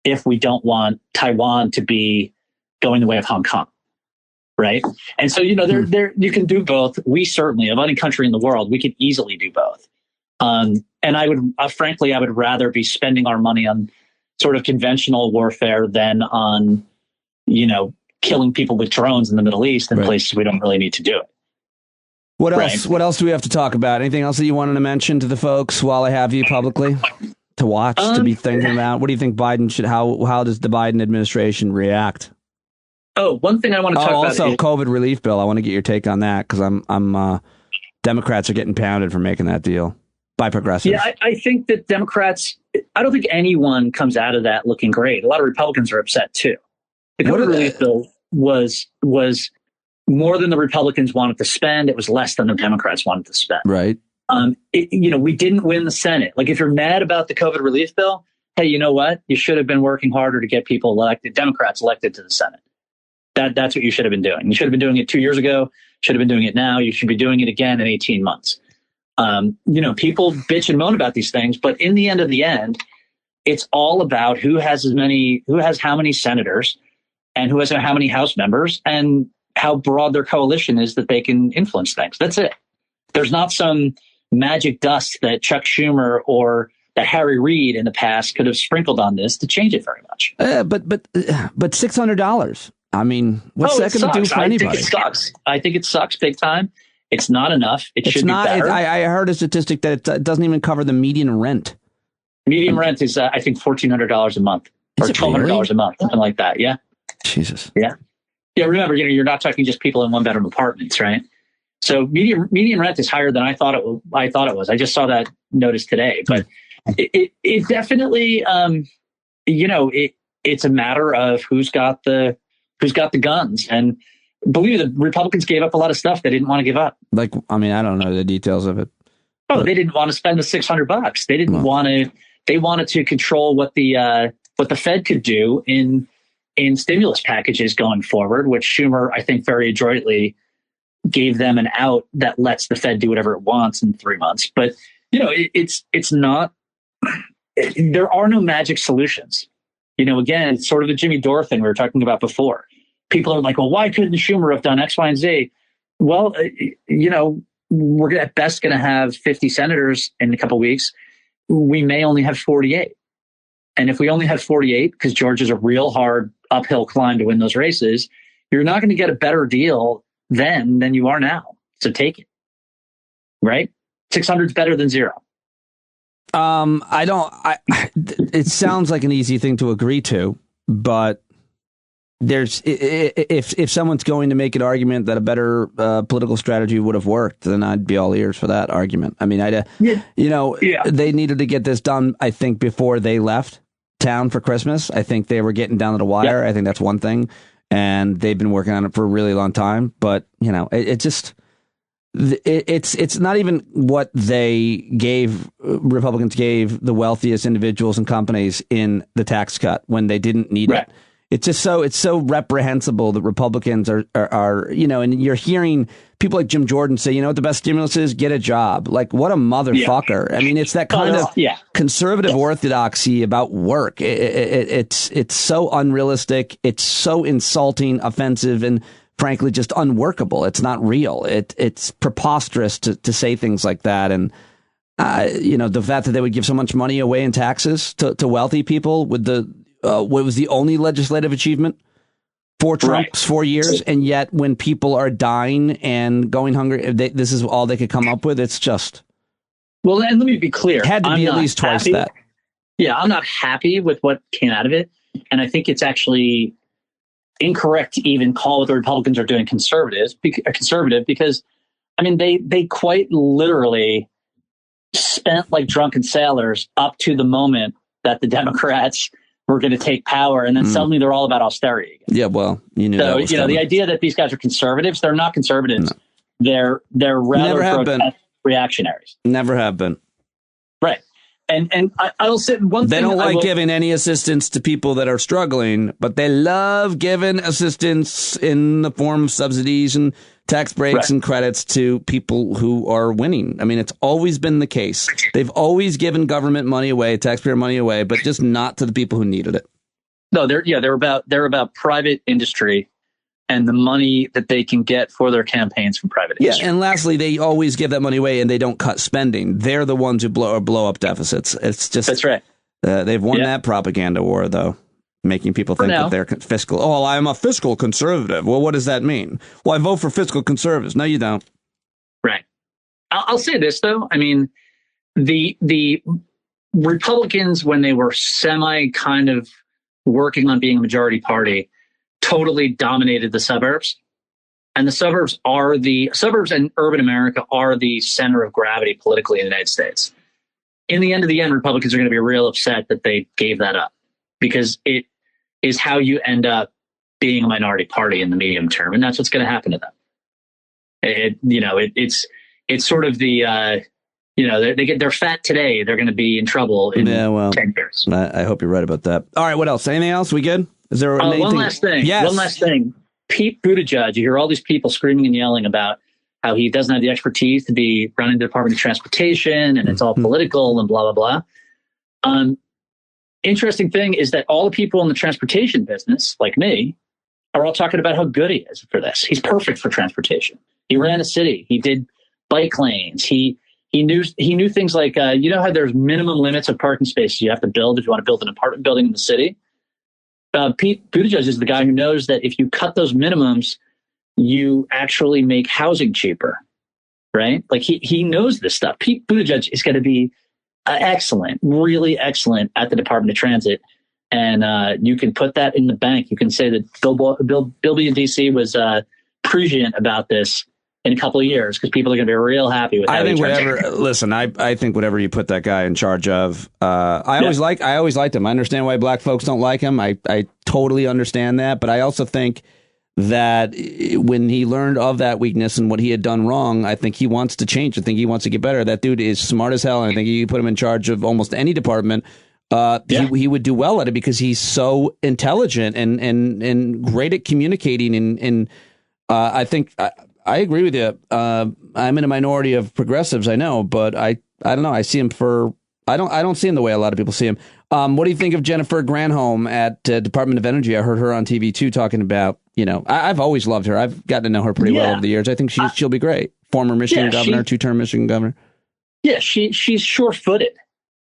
Speaker 12: if we don't want Taiwan to be going the way of Hong Kong. Right. And so, there you can do both. We certainly, of any country in the world, we could easily do both. And I would rather be spending our money on sort of conventional warfare than on, killing people with drones in the Middle East in places we don't really need to do it.
Speaker 5: What else? What else do we have to talk about? Anything else that you wanted to mention to the folks while I have you publicly to watch, to be thinking about? What do you think Biden should? How does the Biden administration react?
Speaker 12: Oh, one thing I want to talk about.
Speaker 5: Also, COVID relief bill. I want to get your take on that because I'm Democrats are getting pounded for making that deal by progressives.
Speaker 12: Yeah, I think that Democrats. I don't think anyone comes out of that looking great. A lot of Republicans are upset too. The COVID relief bill was more than the Republicans wanted to spend. It was less than the Democrats wanted to spend.
Speaker 5: Right.
Speaker 12: We didn't win the Senate. Like, if you're mad about the COVID relief bill, hey, you know what? You should have been working harder to get people elected, Democrats elected to the Senate. That's what you should have been doing. You should have been doing it 2 years ago. Should have been doing it now. You should be doing it again in 18 months. People bitch and moan about these things, but in the end, it's all about who has how many senators and who has how many House members and how broad their coalition is that they can influence things. That's it. There's not some
Speaker 11: magic dust that Chuck Schumer or that Harry Reid in the past could have sprinkled on this to change it very much.
Speaker 1: But $600. I mean, what's that going to do for anybody?
Speaker 11: I think it sucks. I think it sucks big time. It's not enough. It should be better.
Speaker 1: I heard a statistic that it doesn't even cover the median rent.
Speaker 11: Median rent is, I think, $1,400 a month or $1,200 a month, something like that. Yeah.
Speaker 1: Jesus.
Speaker 11: Yeah. Yeah. Remember, you're not talking just people in one-bedroom apartments, right? So median rent is higher than I thought it was. I just saw that notice today, but it definitely, it's a matter of who's got the guns. And believe me, the Republicans gave up a lot of stuff they didn't want to give up.
Speaker 1: Like, I mean, I don't know the details of it.
Speaker 11: Oh, they didn't want to spend the $600. They didn't want to. They wanted to control what the Fed could do in stimulus packages going forward, which Schumer, I think, very adroitly gave them an out that lets the Fed do whatever it wants in 3 months. But it's not. There are no magic solutions. Again, it's sort of the Jimmy Dore thing we were talking about before. People are like, well, why couldn't Schumer have done X, Y, and Z? Well, we're at best going to have 50 senators in a couple of weeks. We may only have 48. And if we only have 48, because Georgia's a real hard uphill climb to win those races, you're not going to get a better deal then than you are now. So take it. Right? 600 is better than zero.
Speaker 1: It sounds like an easy thing to agree to, but if someone's going to make an argument that a better political strategy would have worked, then I'd be all ears for that argument. I mean, they needed to get this done, I think, before they left town for Christmas. I think they were getting down to the wire. Yep. I think that's one thing. And they've been working on it for a really long time. But, it's not even what Republicans gave the wealthiest individuals and companies in the tax cut when they didn't need it. It's just it's so reprehensible that Republicans are, and you're hearing people like Jim Jordan say, what the best stimulus is? Get a job. Like, what a motherfucker. Yeah. I mean, it's that kind of conservative orthodoxy about work. It's so unrealistic. It's so insulting, offensive, and frankly, just unworkable. It's not real. It's preposterous to say things like that. And, the fact that they would give so much money away in taxes to wealthy people with what was the only legislative achievement for Trump's 4 years. And yet when people are dying and going hungry, this is all they could come up with. It's just.
Speaker 11: Well, and let me be clear.
Speaker 1: Had to be at least twice that.
Speaker 11: Yeah, I'm not happy with what came out of it. And I think it's actually incorrect to even call what the Republicans are doing conservative because, I mean, they quite literally spent like drunken sailors up to the moment that the Democrats were going to take power, and then suddenly they're all about austerity again.
Speaker 1: Yeah, well, you knew that was
Speaker 11: coming. The idea that these guys are conservatives, they're not conservatives. No. They're rather grotesque reactionaries.
Speaker 1: Never have been.
Speaker 11: Right. And I'll say one thing.
Speaker 1: They don't like giving any assistance to people that are struggling, but they love giving assistance in the form of subsidies and tax breaks and credits to people who are winning. I mean, it's always been the case. They've always given government money away, taxpayer money away, but just not to the people who needed it.
Speaker 11: No, they're about private industry and the money that they can get for their campaigns from private industry.
Speaker 1: Yeah, and lastly, they always give that money away and they don't cut spending. They're the ones who blow up deficits. It's just
Speaker 11: that's right.
Speaker 1: They've won that propaganda war, though, making people think that they're fiscal. Oh, I'm a fiscal conservative. Well, what does that mean? Well, I vote for fiscal conservatives. No, you don't.
Speaker 11: Right. I'll say this, though. I mean, the Republicans, when they were semi kind of working on being a majority party, totally dominated the suburbs. And the suburbs and urban America are the center of gravity politically in the United States. In the end, Republicans are going to be real upset that they gave that up, because it is how you end up being a minority party in the medium term. And that's what's going to happen to them. It's sort of the, they're fat today. They're going to be in trouble in 10 years.
Speaker 1: I hope you're right about that. All right. What else? Anything else? We good? Is there anything?
Speaker 11: One last thing.
Speaker 1: Yes.
Speaker 11: One last thing. Pete Buttigieg, you hear all these people screaming and yelling about how he doesn't have the expertise to be running the Department of Transportation and it's all political and blah, blah, blah. Interesting thing is that all the people in the transportation business, like me, are all talking about how good he is for this. He's perfect for transportation. He ran a city. He did bike lanes. He He knew things like, you know how there's minimum limits of parking spaces you have to build if you want to build an apartment building in the city? Pete Buttigieg is the guy who knows that if you cut those minimums, you actually make housing cheaper, right? Like he knows this stuff. Pete Buttigieg is going to be excellent, really excellent at the Department of Transit. And you can put that in the bank. You can say that Bill B in D.C. was prescient about this in a couple of years because people are going to be real happy with. I think
Speaker 5: I think whatever you put that guy in charge of, I always liked him. I understand why black folks don't like him. I totally understand that, but I also think that when he learned of that weakness and what he had done wrong, I think he wants to change. I think he wants to get better. That dude is smart as hell, and I think you put him in charge of almost any department. He would do well at it because he's so intelligent and great at communicating. And I think I agree with you. I'm in a minority of progressives, I know, but I don't know. I see him I don't see him the way a lot of people see him. What do you think of Jennifer Granholm at Department of Energy? I heard her on TV too talking about, I've always loved her. I've gotten to know her pretty well over the years. I think she'll be great. Former Michigan governor, two-term Michigan governor. Yeah,
Speaker 11: she's sure-footed.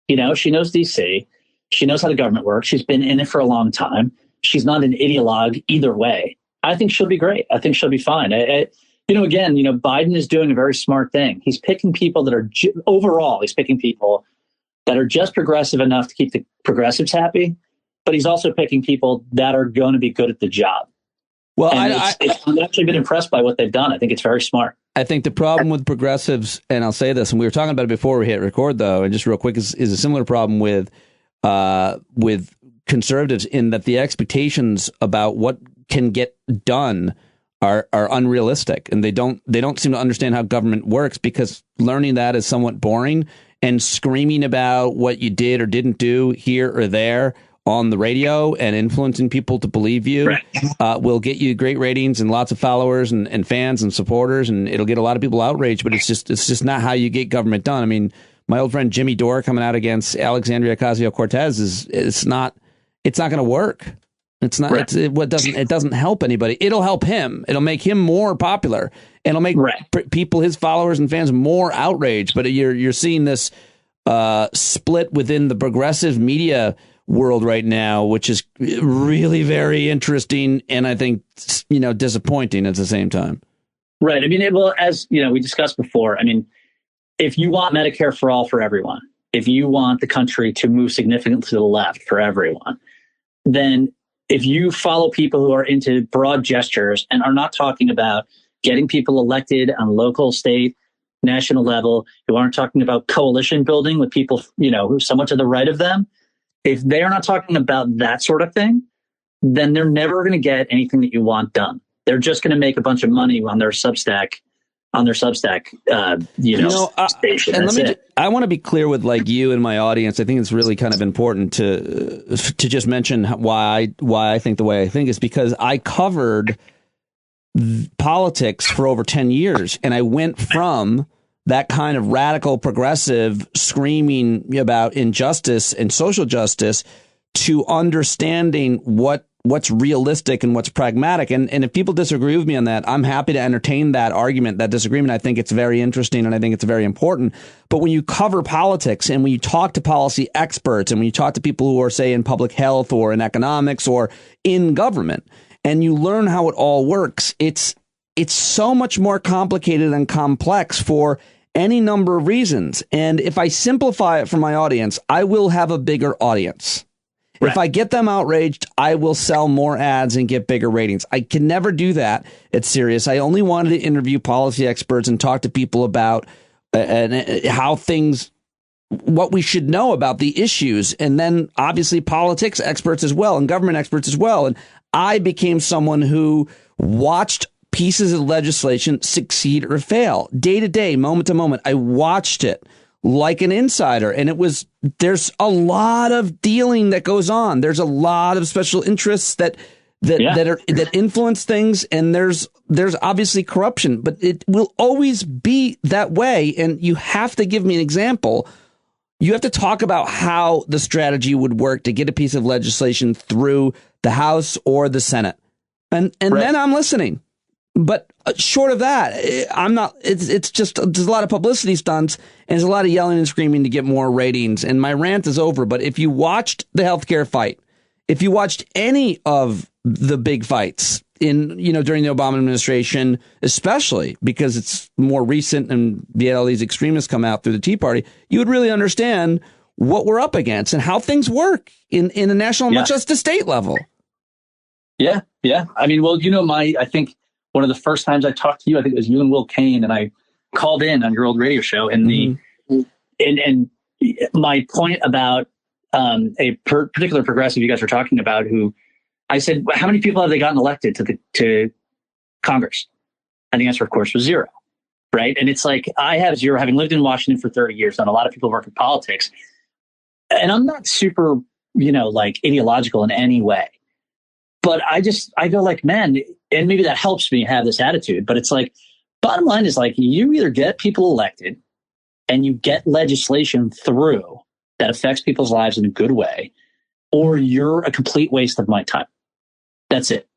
Speaker 11: She knows DC. She knows how the government works. She's been in it for a long time. She's not an ideologue either way. I think she'll be great. I think she'll be fine. Biden is doing a very smart thing. He's picking people that are he's picking people that are just progressive enough to keep the progressives happy, but he's also picking people that are going to be good at the job. Well, I've actually been impressed by what they've done. I think it's very smart.
Speaker 5: I think the problem with progressives, and I'll say this, and we were talking about it before we hit record, though, and just real quick, is a similar problem with conservatives in that the expectations about what can get done are unrealistic, and they don't seem to understand how government works because learning that is somewhat boring, and screaming about what you did or didn't do here or there on the radio and influencing people to believe you will get you great ratings and lots of followers and fans and supporters, and it'll get a lot of people outraged, but it's just not how you get government done. I mean, my old friend Jimmy Dore coming out against Alexandria Ocasio-Cortez it's not going to work. It's not. It doesn't help anybody. It'll help him. It'll make him more popular. It'll make people, his followers and fans, more outraged. But you're seeing this split within the progressive media world right now, which is really very interesting and I think disappointing at the same time.
Speaker 11: Right. I mean, as we discussed before. I mean, if you want Medicare for all for everyone, if you want the country to move significantly to the left for everyone, then if you follow people who are into broad gestures and are not talking about getting people elected on local, state, national level, who aren't talking about coalition building with people, who's somewhat to the right of them, if they are not talking about that sort of thing, then they're never going to get anything that you want done. They're just going to make a bunch of money on their Substack. Station.
Speaker 5: And I want to be clear with you and my audience. I think it's really kind of important to just mention why I think the way I think is because I covered politics for over 10 years, and I went from that kind of radical progressive screaming about injustice and social justice to understanding what's realistic and what's pragmatic. And if people disagree with me on that, I'm happy to entertain that argument, that disagreement. I think it's very interesting and I think it's very important. But when you cover politics and when you talk to policy experts and when you talk to people who are, say, in public health or in economics or in government, and you learn how it all works, it's so much more complicated and complex for any number of reasons. And if I simplify it for my audience, I will have a bigger audience. Right. If I get them outraged, I will sell more ads and get bigger ratings. I can never do that at Sirius. I only wanted to interview policy experts and talk to people about how things, what we should know about the issues. And then obviously politics experts as well and government experts as well. And I became someone who watched pieces of legislation succeed or fail day to day, moment to moment. I watched it like an insider. And there's a lot of dealing that goes on. There's a lot of special interests that influence things. And there's obviously corruption, but it will always be that way. And you have to give me an example. You have to talk about how the strategy would work to get a piece of legislation through the House or the Senate. And then I'm listening. But
Speaker 1: short of that, I'm not. It's just there's a lot of publicity stunts and there's a lot of yelling and screaming to get more ratings. And my rant is over. But if you watched the healthcare fight, if you watched any of the big fights during the Obama administration, especially because it's more recent and all these extremists come out through the Tea Party, you would really understand what we're up against and how things work in a national, much less the state level.
Speaker 11: Yeah. I mean, well, I think one of the first times I talked to you, I think it was you and Will Kane, and I called in on your old radio show, and and my point about a particular progressive you guys were talking about, who I said, how many people have they gotten elected to Congress? And the answer, of course, was 0. Right. And it's like, I have 0, having lived in Washington for 30 years, done a lot of people work in politics. And I'm not super, ideological in any way. But I go like, man, and maybe that helps me have this attitude. But it's like, bottom line is like, you either get people elected and you get legislation through that affects people's lives in a good way, or you're a complete waste of my time. That's it.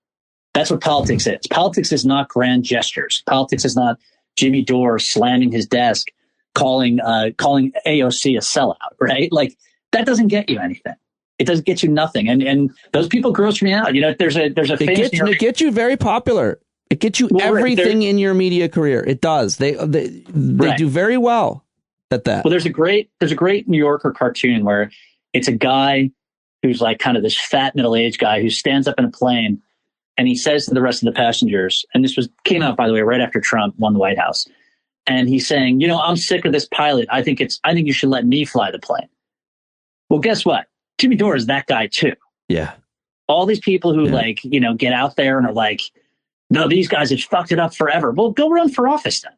Speaker 11: That's what politics is. Politics is not grand gestures. Politics is not Jimmy Dore slamming his desk, calling AOC a sellout, right? Like, that doesn't get you anything. It doesn't get you nothing. And those people gross me out. There's a famous...
Speaker 1: It gets you very popular. It gets you everything in your media career. It does. They do very well at that.
Speaker 11: Well, there's a great New Yorker cartoon where it's a guy who's like kind of this fat middle-aged guy who stands up in a plane and he says to the rest of the passengers, and this came out, by the way, right after Trump won the White House. And he's saying, I'm sick of this pilot. I think you should let me fly the plane. Well, guess what? Jimmy Dore is that guy too.
Speaker 1: Yeah.
Speaker 11: All these people who get out there and are like, no, these guys have fucked it up forever. Well, go run for office then.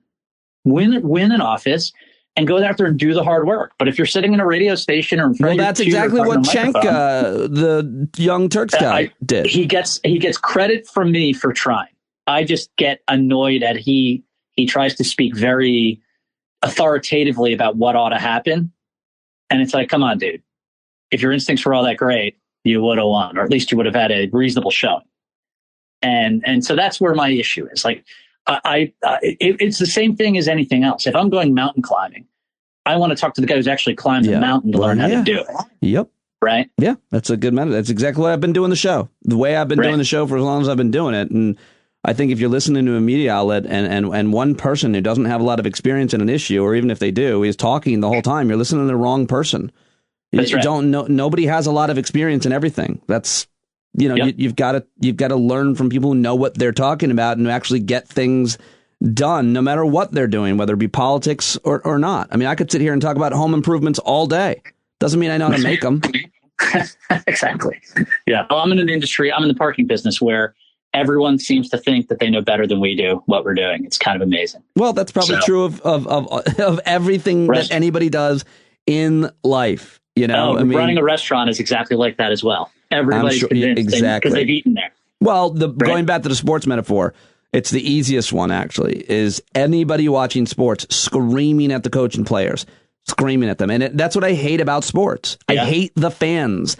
Speaker 11: Win an office and go out there and do the hard work. But if you're sitting in a radio station or in front of
Speaker 1: that's exactly what Cenk, the Young Turks guy, did.
Speaker 11: He gets credit from me for trying. I just get annoyed at he tries to speak very authoritatively about what ought to happen. And it's like, come on, dude. If your instincts were all that great, you would have won, or at least you would have had a reasonable showing. And so that's where my issue is. Like, it's the same thing as anything else. If I'm going mountain climbing, I want to talk to the guy who's actually climbed the mountain to learn how to do it.
Speaker 1: Yep.
Speaker 11: Right.
Speaker 1: Yeah, that's a good method. That's exactly what I've been doing the show. The way I've been doing the show for as long as I've been doing it. And I think if you're listening to a media outlet and one person who doesn't have a lot of experience in an issue, or even if they do, is talking the whole time, you're listening to the wrong person.
Speaker 11: That's right.
Speaker 1: Nobody has a lot of experience in everything. That's, you've got to learn from people who know what they're talking about and who actually get things done, no matter what they're doing, whether it be politics or not. I mean, I could sit here and talk about home improvements all day. Doesn't mean I know how to make them.
Speaker 11: Exactly. Yeah. Well, I'm in an industry, I'm in the parking business where everyone seems to think that they know better than we do what we're doing. It's kind of amazing.
Speaker 1: Well, that's probably true of everything that anybody does in life.
Speaker 11: Running a restaurant is exactly like that as well. Everybody's convinced because they've eaten there.
Speaker 1: Well, going back to the sports metaphor, it's the easiest one, actually, is anybody watching sports screaming at the coach and players, screaming at them. And that's what I hate about sports. Yeah. I hate the fans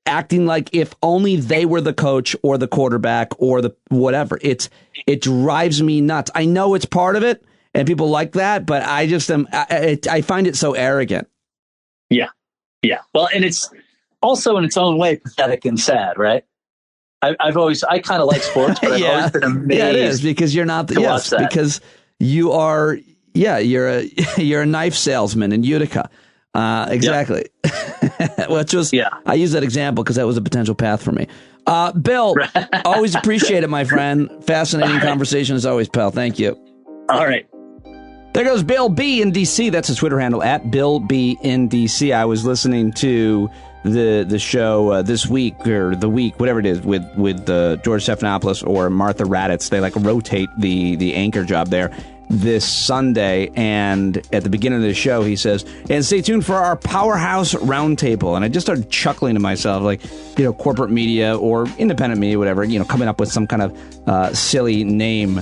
Speaker 1: acting like if only they were the coach or the quarterback or the whatever. It drives me nuts. I know it's part of it and people like that, but I find it so arrogant.
Speaker 11: Yeah. Yeah. Well, and it's also in its own way pathetic and sad, right? I kind of like sports, but I've always been amazed. Yeah, it is
Speaker 1: because you're not because you are. Yeah, you're a knife salesman in Utica. Exactly. Which was I use that example because that was a potential path for me. Bill, always appreciate it, my friend. Fascinating conversation as always, pal. Thank you.
Speaker 11: All right.
Speaker 1: There goes Bill B in DC. That's his Twitter handle at Bill B in DC. I was listening to the show this week or the week, whatever it is, with George Stephanopoulos or Martha Raddatz. They rotate the anchor job there this Sunday. And at the beginning of the show, he says, and stay tuned for our Powerhouse Roundtable. And I just started chuckling to myself, corporate media or independent media, whatever, coming up with some kind of silly name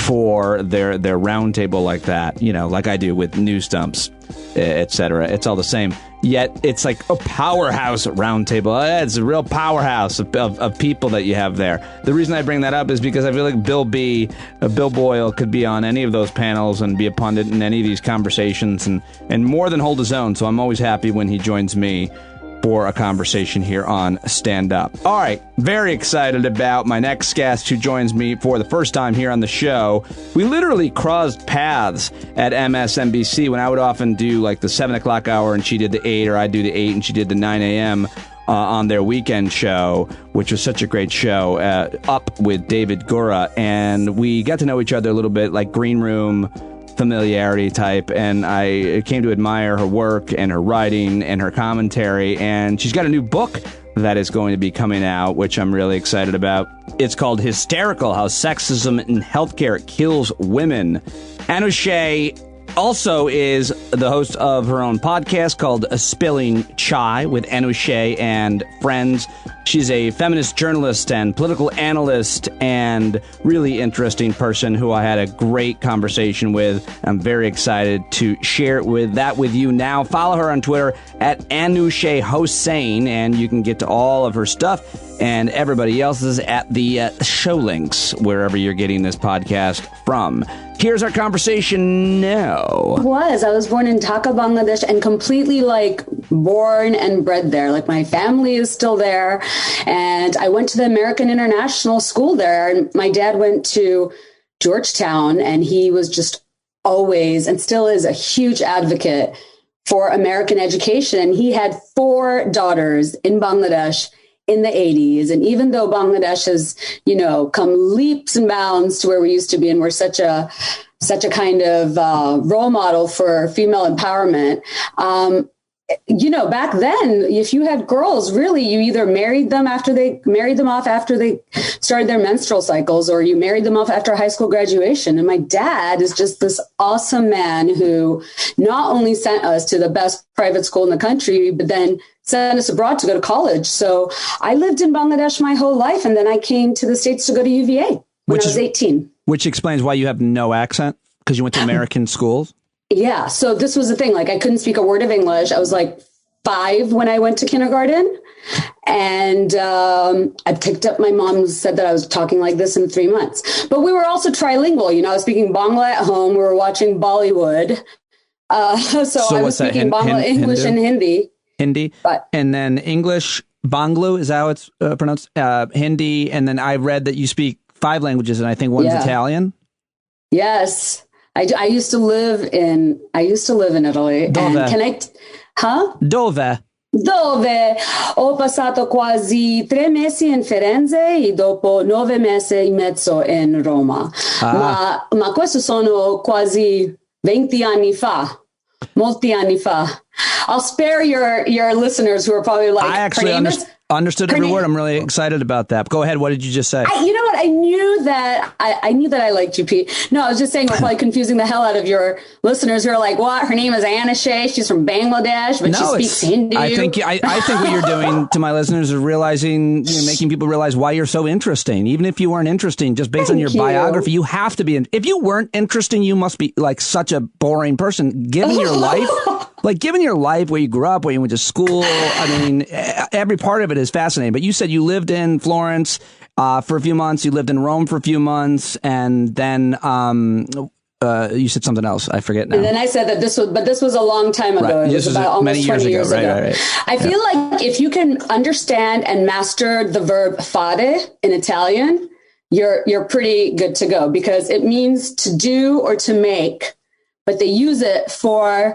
Speaker 5: for their roundtable like that, like I do with news stumps, etc. It's all the same. Yet it's like a powerhouse roundtable. It's a real powerhouse of people that you have there. The reason I bring that up is because I feel like Bill Boyle could be on any of those panels and be a pundit in any of these conversations and more than hold his own. So I'm always happy when he joins me for a conversation here on Stand Up. All right, very excited about my next guest who joins me for the first time here on the show. We literally crossed paths at MSNBC when I would often do like the 7 o'clock hour and she did the 8, or I'd do the 8 and she did the 9 a.m. On their weekend show, which was such a great show, Up with David Gura. And we got to know each other a little bit, like green room familiarity type, and I came to admire her work and her writing and her commentary, and she's got a new book that is going to be coming out, which I'm really excited about. It's called Hysterical: How Sexism in Healthcare Kills Women. Anushay also is the host of her own podcast called Spilling Chai with Anushay and Friends. She's a feminist journalist and political analyst and really interesting person who I had a great conversation with. I'm very excited to share that with you now. Follow her on Twitter at Anushay Hossain, and you can get to all of her stuff and everybody else's at the show links wherever you're getting this podcast from. Here's our conversation now.
Speaker 13: I was born in Dhaka, Bangladesh, and completely born and bred there. My family is still there. And I went to the American International School there. And my dad went to Georgetown, and he was just always and still is a huge advocate for American education. He had 4 daughters in Bangladesh in the 80s. And even though Bangladesh has, come leaps and bounds to where we used to be, and we're such a kind of role model for female empowerment, back then, if you had girls, really, you either married them off after they started their menstrual cycles, or you married them off after high school graduation. And my dad is just this awesome man who not only sent us to the best private school in the country, but then sent us abroad to go to college. So I lived in Bangladesh my whole life. And then I came to the States to go to UVA when I was 18.
Speaker 5: Which explains why you have no accent, because you went to American schools.
Speaker 13: Yeah. So this was the thing. I couldn't speak a word of English. I was 5 when I went to kindergarten. And I picked up, my mom said that I was talking like this in 3 months. But we were also trilingual. I was speaking Bangla at home. We were watching Bollywood. So I was speaking Bangla, English, and Hindi.
Speaker 5: And then English, Bangla, is how it's pronounced, Hindi. And then I read that you speak 5 languages, and I think one's Italian.
Speaker 13: Yes. I used to live in Italy.
Speaker 5: Dove?
Speaker 13: Dove? Ho passato quasi 3 mesi in Firenze e dopo 9 mesi e mezzo in Roma. Ma questo sono quasi 20 anni fa. Molti anni fa. I'll spare your listeners who are probably
Speaker 5: I actually understood every word. I'm really excited about that. Go ahead. What did you just say?
Speaker 13: You know what? I knew that I liked you, Pete. No, I was just saying we're probably confusing the hell out of your listeners who are like, what? Her name is Anushay. She's from Bangladesh, but she speaks Hindi.
Speaker 5: I think what you're doing to my listeners is realizing, making people realize why you're so interesting. Even if you weren't interesting, just based on your biography, you have to be. If you weren't interesting, you must be such a boring person. Given your life. Given your life, where you grew up, where you went to school, every part of it is fascinating. But you said you lived in Florence for a few months. You lived in Rome for a few months. And then you said something else. I forget now.
Speaker 13: And then I said that this was a long time ago.
Speaker 5: Right.
Speaker 13: It was about almost 20 years ago.
Speaker 5: Right.
Speaker 13: I feel like if you can understand and master the verb fare in Italian, you're pretty good to go, because it means to do or to make, but they use it for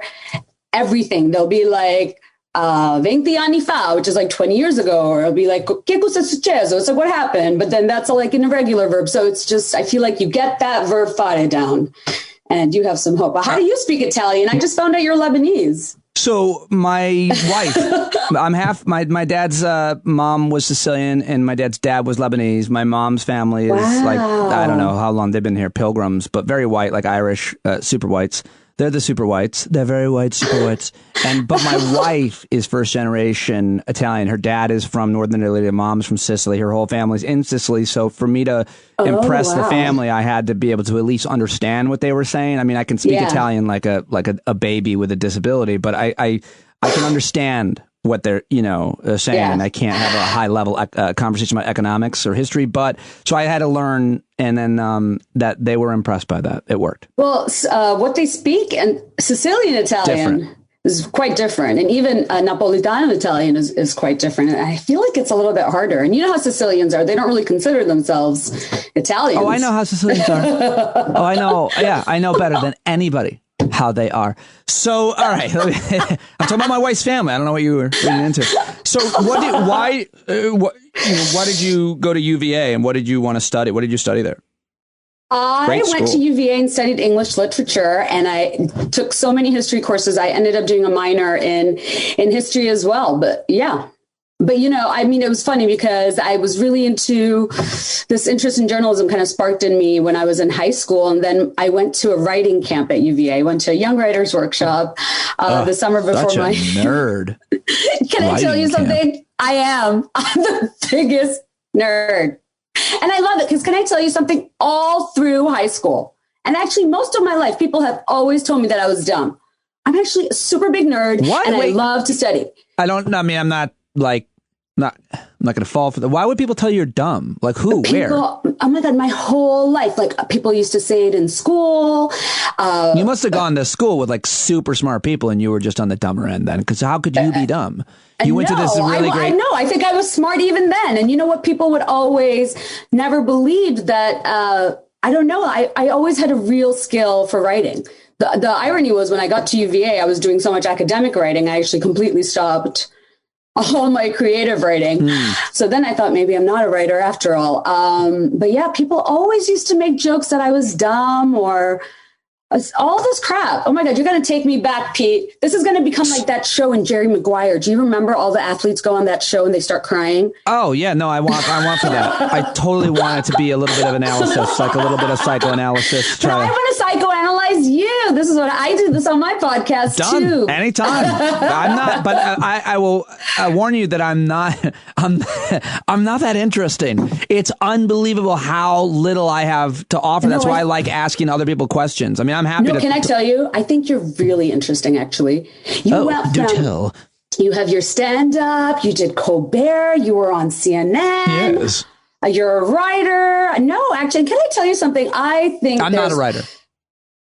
Speaker 13: everything. They'll be 20 anni fa, which is 20 years ago, or it'll be che cosa successo? It's what happened, but then that's in a regular verb. So it's just, I feel like you get that verb fare down and you have some hope. But how do you speak Italian? I just found out you're Lebanese.
Speaker 5: So my wife, I'm half, my dad's mom was Sicilian and my dad's dad was Lebanese. My mom's family is I don't know how long they've been here, pilgrims, but very white, Irish, super whites.
Speaker 1: They're the super whites. They're very white, super whites. But my wife is first generation Italian. Her dad is from Northern Italy. Her mom's from Sicily. Her whole family's in Sicily. So for me to impress the family, I had to be able to at least understand what they were saying. I mean, I can speak Italian like a baby with a disability, but I can understand what they're, saying. And I can't have a high level conversation about economics or history. But so I had to learn, and then that they were impressed by that. It worked.
Speaker 13: Well, what they speak and Sicilian Italian is quite different. And even Napolitano Italian is quite different. And I feel like it's a little bit harder. And you know how Sicilians are. They don't really consider themselves Italians.
Speaker 1: Oh, I know how Sicilians are. Oh, I know. Yeah, I know better than anybody how they are. So, all right. I'm talking about my wife's family. I don't know what you were reading into. So why did you go to UVA and what did you want to study? What did you study there?
Speaker 13: I went to UVA and studied English literature, and I took so many history courses. I ended up doing a minor in history as well. But yeah. But, it was funny because I was really into this interest in journalism kind of sparked in me when I was in high school. And then I went to a writing camp at UVA, went to a young writers workshop the summer before
Speaker 1: such a nerd.
Speaker 13: Can I tell you something? Camp. I'm the biggest nerd. And I love it because can I tell you something? All through high school and actually most of my life, people have always told me that I was dumb. I'm actually a super big nerd and I love to study.
Speaker 1: I'm not going to fall for that. Why would people tell you you're dumb? Like who? Where?
Speaker 13: Oh my God, my whole life. Like people used to say it in school.
Speaker 1: You must have gone to school with like super smart people and you were just on the dumber end then. Because how could you be dumb? You went to this really great.
Speaker 13: I know. I think I was smart even then. And you know what? People would always never believe that. I don't know. I always had a real skill for writing. The irony was when I got to UVA, I was doing so much academic writing. I actually completely stopped all my creative writing. So then I thought maybe I'm not a writer after all. But yeah, people always used to make jokes that I was dumb or all this crap. Oh my God, you're going to take me back, Pete. This is going to become like that show in Jerry Maguire. Do you remember all the athletes go on that show and they start crying?
Speaker 1: Oh yeah, no, I want for that. I totally want it to be a little bit of analysis, like a little bit of psychoanalysis.
Speaker 13: But I want to psychoanalyze you. This is what I do this on my podcast too.
Speaker 1: Anytime. I'm not, but I will warn you that I'm not that interesting. It's unbelievable how little I have to offer. That's why I like asking other people questions. I mean, I'm happy to.
Speaker 13: Can I tell you? I think you're really interesting, actually. You You have your stand-up. You did Colbert. You were on CNN.
Speaker 1: Yes.
Speaker 13: You're a writer. No, actually, can I tell you something? I think
Speaker 1: I'm not a writer.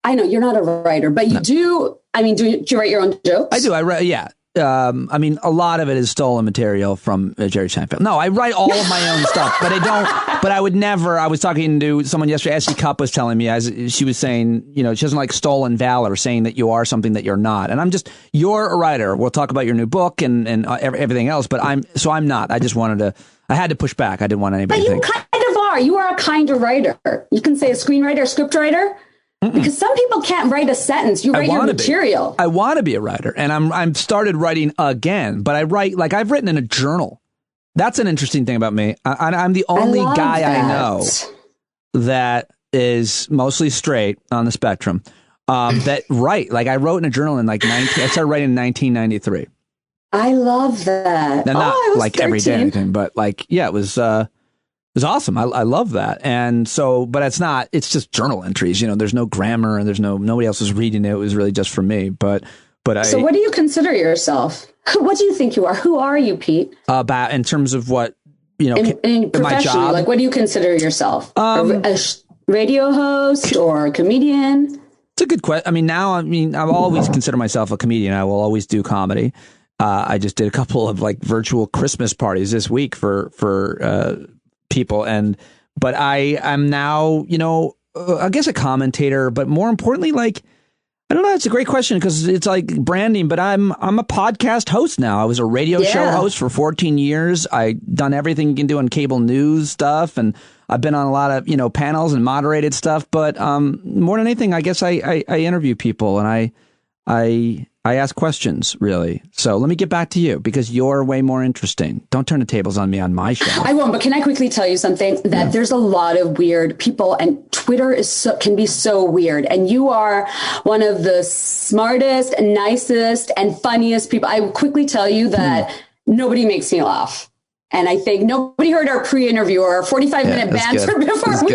Speaker 13: I know you're not a writer, but you do. I mean, do you write your own jokes?
Speaker 1: I do. I write. Yeah. I mean, a lot of it is stolen material from Jerry Seinfeld. No, I write all of my own stuff, but I don't. But I would never. I was talking to someone yesterday. Essie Cupp was telling me, as she was saying, she doesn't like stolen valor, saying that you are something that you're not. And you're a writer. We'll talk about your new book and everything else. But I'm not. I just wanted to. I had to push back. I didn't want anybody to think.
Speaker 13: But you kind of are. You are a kind of writer. You can say a screenwriter, a script writer. Because some people can't write a sentence. You write your material.
Speaker 1: I want to be a writer, and I'm started writing again. But I write like I've written in a journal. That's an interesting thing about me. I'm the only guy I know that is mostly straight on the spectrum that write. Like I wrote in a journal in I started writing in 1993.
Speaker 13: I love that.
Speaker 1: And not like 13. Every day or anything, but it was. It was awesome. I love that. And so, but it's just journal entries, there's no grammar and nobody else is reading it. It was really just for me. So what
Speaker 13: do you consider yourself? What do you think you are? Who are you, Pete?
Speaker 1: In terms of what,
Speaker 13: in my job? Like, what do you consider yourself? A radio host or a comedian?
Speaker 1: It's a good question. I've always considered myself a comedian. I will always do comedy. I just did a couple of virtual Christmas parties this week for people, but I'm now I guess a commentator, but more importantly I don't know, it's a great question because it's like branding, but I'm a podcast host now. I was a radio show host for 14 years. I done everything you can do on cable news stuff, and I've been on a lot of panels and moderated stuff, but more than anything I guess I interview people and I ask questions, really. So let me get back to you because you're way more interesting. Don't turn the tables on me on my show.
Speaker 13: I won't, but can I quickly tell you something? That there's a lot of weird people, and Twitter can be so weird. And you are one of the smartest, nicest, and funniest people. I will quickly tell you that nobody makes me laugh. And I think nobody heard our pre-interview or our 45-minute banter before we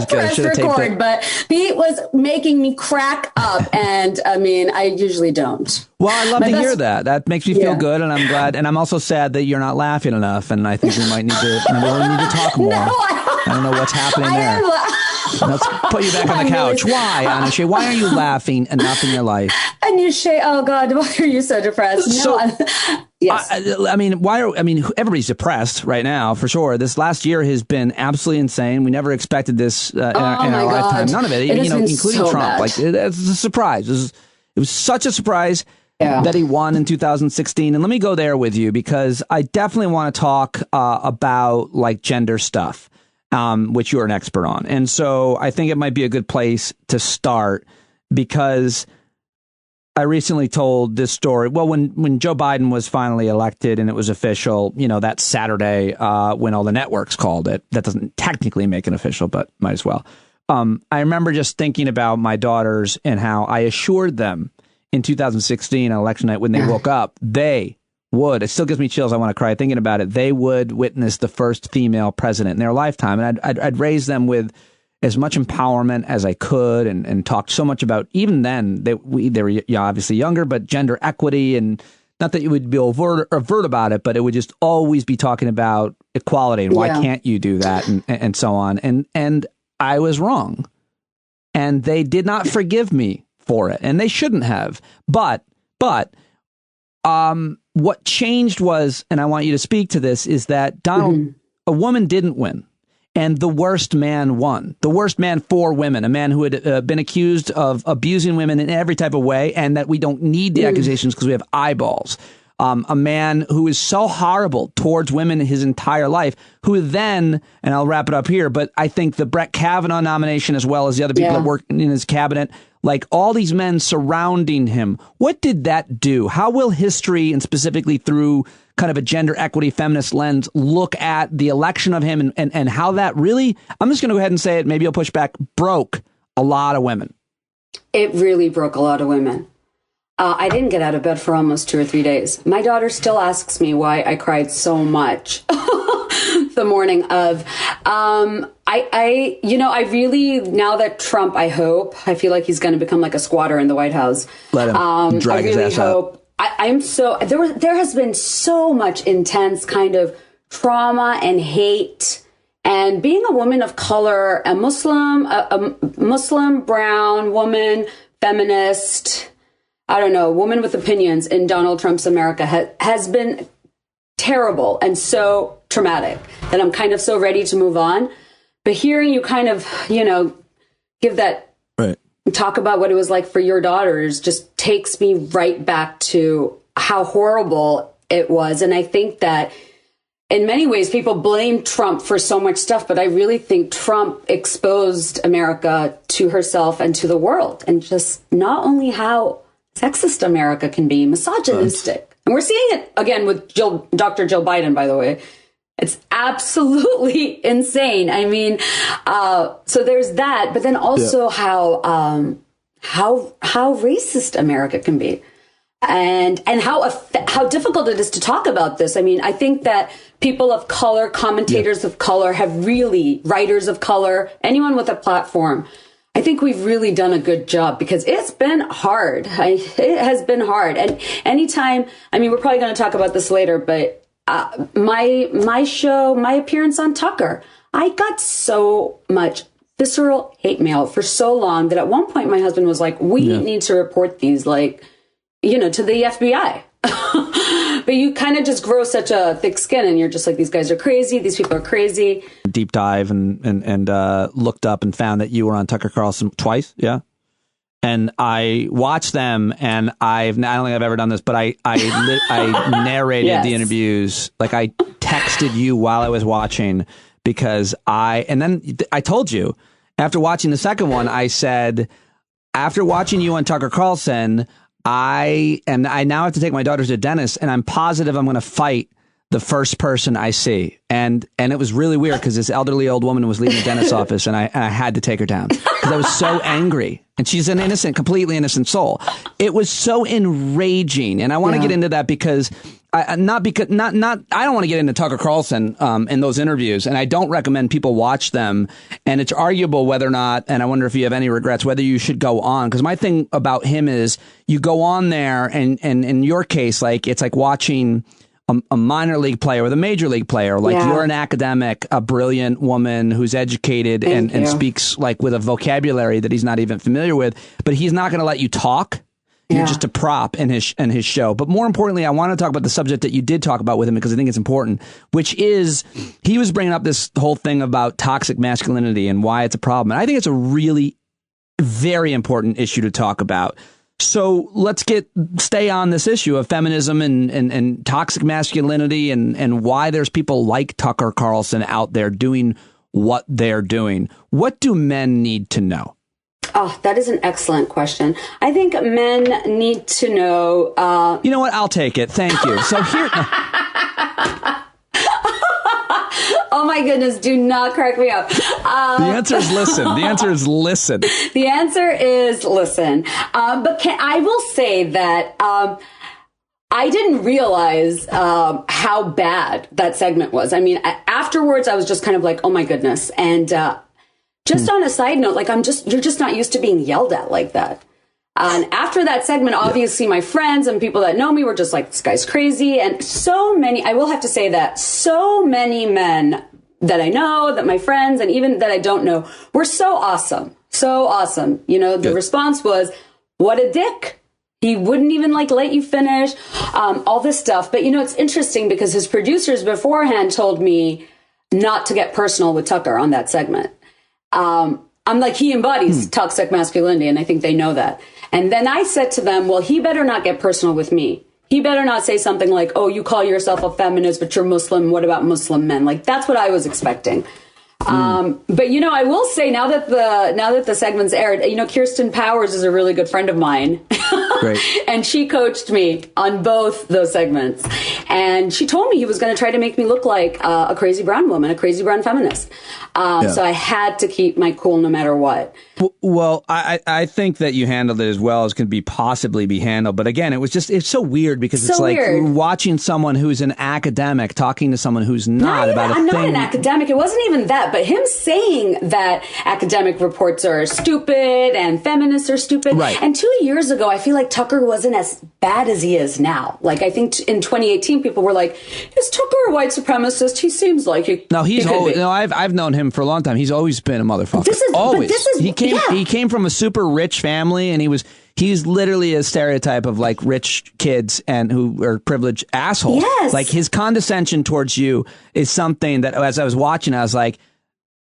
Speaker 13: pressed record. But Pete was making me crack up. And I mean, I usually don't.
Speaker 5: Well, I love to hear that. That makes me feel good. And I'm glad. And I'm also sad that you're not laughing enough. And I think we might need to talk more. I don't know what's happening there. Let's put you back on the couch. Why, Anushay? Why are you laughing enough in your life?
Speaker 13: Anushay, oh God, why are you so depressed? Yes.
Speaker 5: Everybody's depressed right now, for sure. This last year has been absolutely insane. We never expected this in our lifetime. None of it, including
Speaker 13: so
Speaker 5: Trump. Like, it's a surprise. It was such a surprise that he won in 2016. And let me go there with you, because I definitely want to talk about like gender stuff, which you're an expert on. And so I think it might be a good place to start, because I recently told this story. Well, when Joe Biden was finally elected and it was official, that Saturday when all the networks called it, that doesn't technically make it official, but might as well. I remember just thinking about my daughters and how I assured them in 2016 on election night when they woke up, they would, it still gives me chills, I want to cry thinking about it, they would witness the first female president in their lifetime. And I'd raise them with as much empowerment as I could, and talked so much about, even then, they were obviously younger, but gender equity, and not that it would be overt about it, but it would just always be talking about equality and why can't you do that, and so on. And I was wrong. And they did not forgive me for it, and they shouldn't have. But what changed was, and I want you to speak to this, is that a woman didn't win. And the worst man won. The worst man for women, a man who had been accused of abusing women in every type of way, and that we don't need the accusations because we have eyeballs. A man who is so horrible towards women his entire life, who then, and I'll wrap it up here, but I think the Brett Kavanaugh nomination, as well as the other people that work in his cabinet, like all these men surrounding him, what did that do? How will history, and specifically through kind of a gender equity feminist lens, look at the election of him, and how that really, I'm just going to go ahead and say it, maybe you'll push back, broke a lot of women?
Speaker 13: It really broke a lot of women. I didn't get out of bed for almost 2 or 3 days. My daughter still asks me why I cried so much the morning of. I really, now that Trump, I feel like he's going to become like a squatter in the White House.
Speaker 5: Let him drag his ass out.
Speaker 13: There has been so much intense kind of trauma and hate, and being a woman of color, a Muslim brown woman, feminist, I don't know, woman with opinions in Donald Trump's America has been terrible and so traumatic that I'm kind of so ready to move on. But hearing you kind of, give that, talk about what it was like for your daughters just takes me right back to how horrible it was. And I think that in many ways, people blame Trump for so much stuff, but I really think Trump exposed America to herself and to the world, and just not only how sexist America can be, misogynistic. And we're seeing it again with Dr. Jill Biden, by the way. It's absolutely insane. I mean, so there's that, but then also how racist America can be, and how difficult it is to talk about this. I mean, I think that people of color, commentators of color, writers of color, anyone with a platform, I think we've really done a good job, because it's been hard. It has been hard. And anytime, I mean, we're probably going to talk about this later, but my show, my appearance on Tucker, I got so much visceral hate mail for so long that at one point my husband was like, we need to report these, to the FBI. But you kind of just grow such a thick skin, and you're just like, these guys are crazy. These people are crazy.
Speaker 5: Deep dive and looked up and found that you were on Tucker Carlson twice. Yeah. And I watched them, and I don't think I've ever done this, but I narrated the interviews. Like, I texted you while I was watching, because and then I told you after watching the second one, I said, after watching you on Tucker Carlson, I now have to take my daughters to the dentist, and I'm positive I'm going to fight the first person I see. And it was really weird because this elderly old woman was leaving the dentist's office, and I had to take her down because I was so angry. And she's an completely innocent soul. It was so enraging. And I want to get into that because I don't want to get into Tucker Carlson in those interviews, and I don't recommend people watch them. And it's arguable whether or not, and I wonder if you have any regrets, whether you should go on. Because my thing about him is you go on there, and in your case, like it's like watching a minor league player with a major league player. Like you're an academic, a brilliant woman who's educated and speaks like with a vocabulary that he's not even familiar with, but he's not going to let you talk. You're just a prop in his show. But more importantly, I want to talk about the subject that you did talk about with him because I think it's important, which is he was bringing up this whole thing about toxic masculinity and why it's a problem. And I think it's a really very important issue to talk about. So let's stay on this issue of feminism and toxic masculinity and why there's people like Tucker Carlson out there doing what they're doing. What do men need to know?
Speaker 13: Oh, that is an excellent question. I think men need to know.
Speaker 5: You know what? I'll take it. Thank you. So here.
Speaker 13: Oh my goodness, do not crack me up.
Speaker 5: The answer is listen. The answer is listen.
Speaker 13: The answer is listen. But I will say that I didn't realize how bad that segment was. I mean, afterwards, I was just kind of like, oh my goodness. And just on a side note, like you're just not used to being yelled at like that. And after that segment, obviously my friends and people that know me were just like, this guy's crazy. And I will have to say that so many men that I know, that my friends, and even that I don't know, were so awesome. So awesome. You know, the response was, what a dick. He wouldn't even let you finish, all this stuff. But, you know, it's interesting because his producers beforehand told me not to get personal with Tucker on that segment. I'm like, he embodies toxic masculinity, and I think they know that. And then I said to them, well, he better not get personal with me. He better not say something like, oh, you call yourself a feminist, but you're Muslim. What about Muslim men? Like, that's what I was expecting. But, you know, I will say now that the segment's aired, you know, Kirsten Powers is a really good friend of mine. Great. And she coached me on both those segments. And she told me he was going to try to make me look like a crazy brown woman, a crazy brown feminist. So I had to keep my cool no matter what.
Speaker 5: Well, I think that you handled it as well as can possibly be handled. But again, it's so weird because it's like watching someone who's an academic talking to someone who's not about a thing.
Speaker 13: I'm not an academic. It wasn't even that. But him saying that academic reports are stupid and feminists are stupid. Right. And 2 years ago, I feel like Tucker wasn't as bad as he is now. Like, I think in 2018, people were like, is Tucker a white supremacist? He seems like he.
Speaker 5: No, I've known him for a long time. He's always been a motherfucker. He came from a super rich family, and he's literally a stereotype of like rich kids and who are privileged assholes.
Speaker 13: Yes.
Speaker 5: Like his condescension towards you is something that as I was watching, I was like,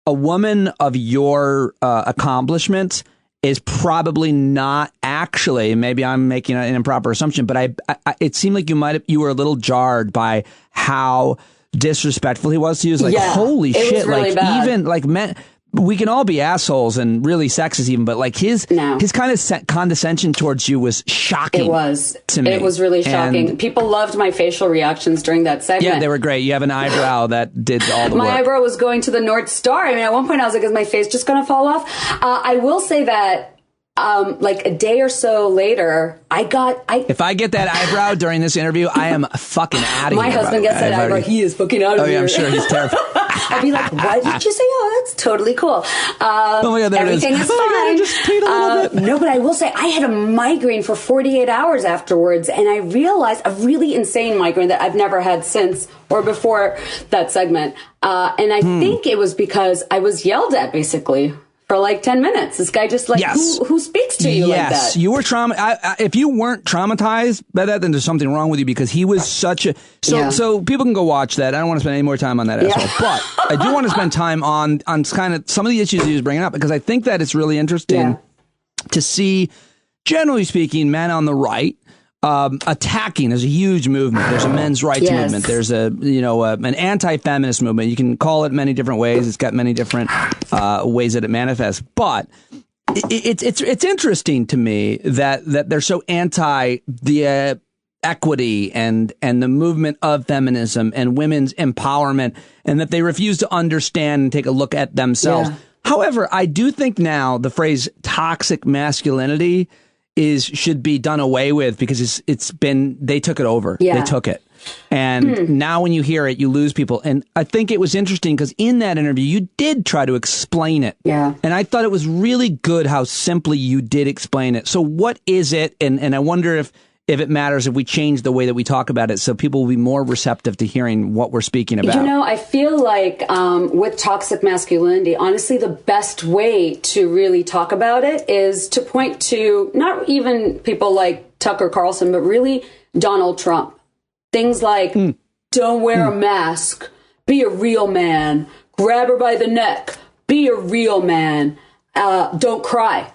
Speaker 5: a woman of your accomplishments is probably not actually, maybe I'm making an improper assumption, but it seemed like you were a little jarred by how disrespectful he was to you. It was like, holy shit. Really like bad. Even like men, we can all be assholes and really sexist even, but like his kind of condescension towards you was shocking.
Speaker 13: It was
Speaker 5: to me.
Speaker 13: It was really shocking. And people loved my facial reactions during that segment.
Speaker 5: Yeah, they were great. You have an eyebrow that did all the work.
Speaker 13: My eyebrow was going to the North Star. I mean, at one point I was like, is my face just going to fall off? I will say that like a day or so later, if
Speaker 5: I get that eyebrow during this interview, I am fucking out of here.
Speaker 13: My husband gets that eyebrow. He is fucking out of here.
Speaker 5: Oh, yeah, I'm sure he's terrified.
Speaker 13: I'll be like, why did you say, oh, that's totally cool.
Speaker 5: Oh my God, there
Speaker 13: everything
Speaker 5: it is.
Speaker 13: is fine.
Speaker 5: God, I just peed a little bit.
Speaker 13: No, but I will say I had a migraine for 48 hours afterwards, and I realized a really insane migraine that I've never had since or before that segment. And I think it was because I was yelled at, basically. For like 10 minutes. This guy just like, who speaks to you like that?
Speaker 5: Yes, you were if you weren't traumatized by that, then there's something wrong with you because he was such a... So people can go watch that. I don't want to spend any more time on that asshole. But I do want to spend time on kind of some of the issues he was bringing up because I think that it's really interesting to see, generally speaking, men on the right attacking. There's a huge movement. There's a men's rights movement. There's an anti-feminist movement. You can call it many different ways. It's got many different ways that it manifests. But it's interesting to me that they're so anti the equity and the movement of feminism and women's empowerment, and that they refuse to understand and take a look at themselves. Yeah. However, I do think now the phrase toxic masculinity should be done away with, because they took it over. Yeah. They took it. And now when you hear it, you lose people. And I think it was interesting because in that interview, you did try to explain it. Yeah. And I thought it was really good how simply you did explain it. So what is it? And I wonder if it matters if we change the way that we talk about it so people will be more receptive to hearing what we're speaking about.
Speaker 13: You know, I feel like with toxic masculinity, honestly, the best way to really talk about it is to point to not even people like Tucker Carlson, but really Donald Trump. Things like, don't wear a mask, be a real man, grab her by the neck, be a real man, don't cry,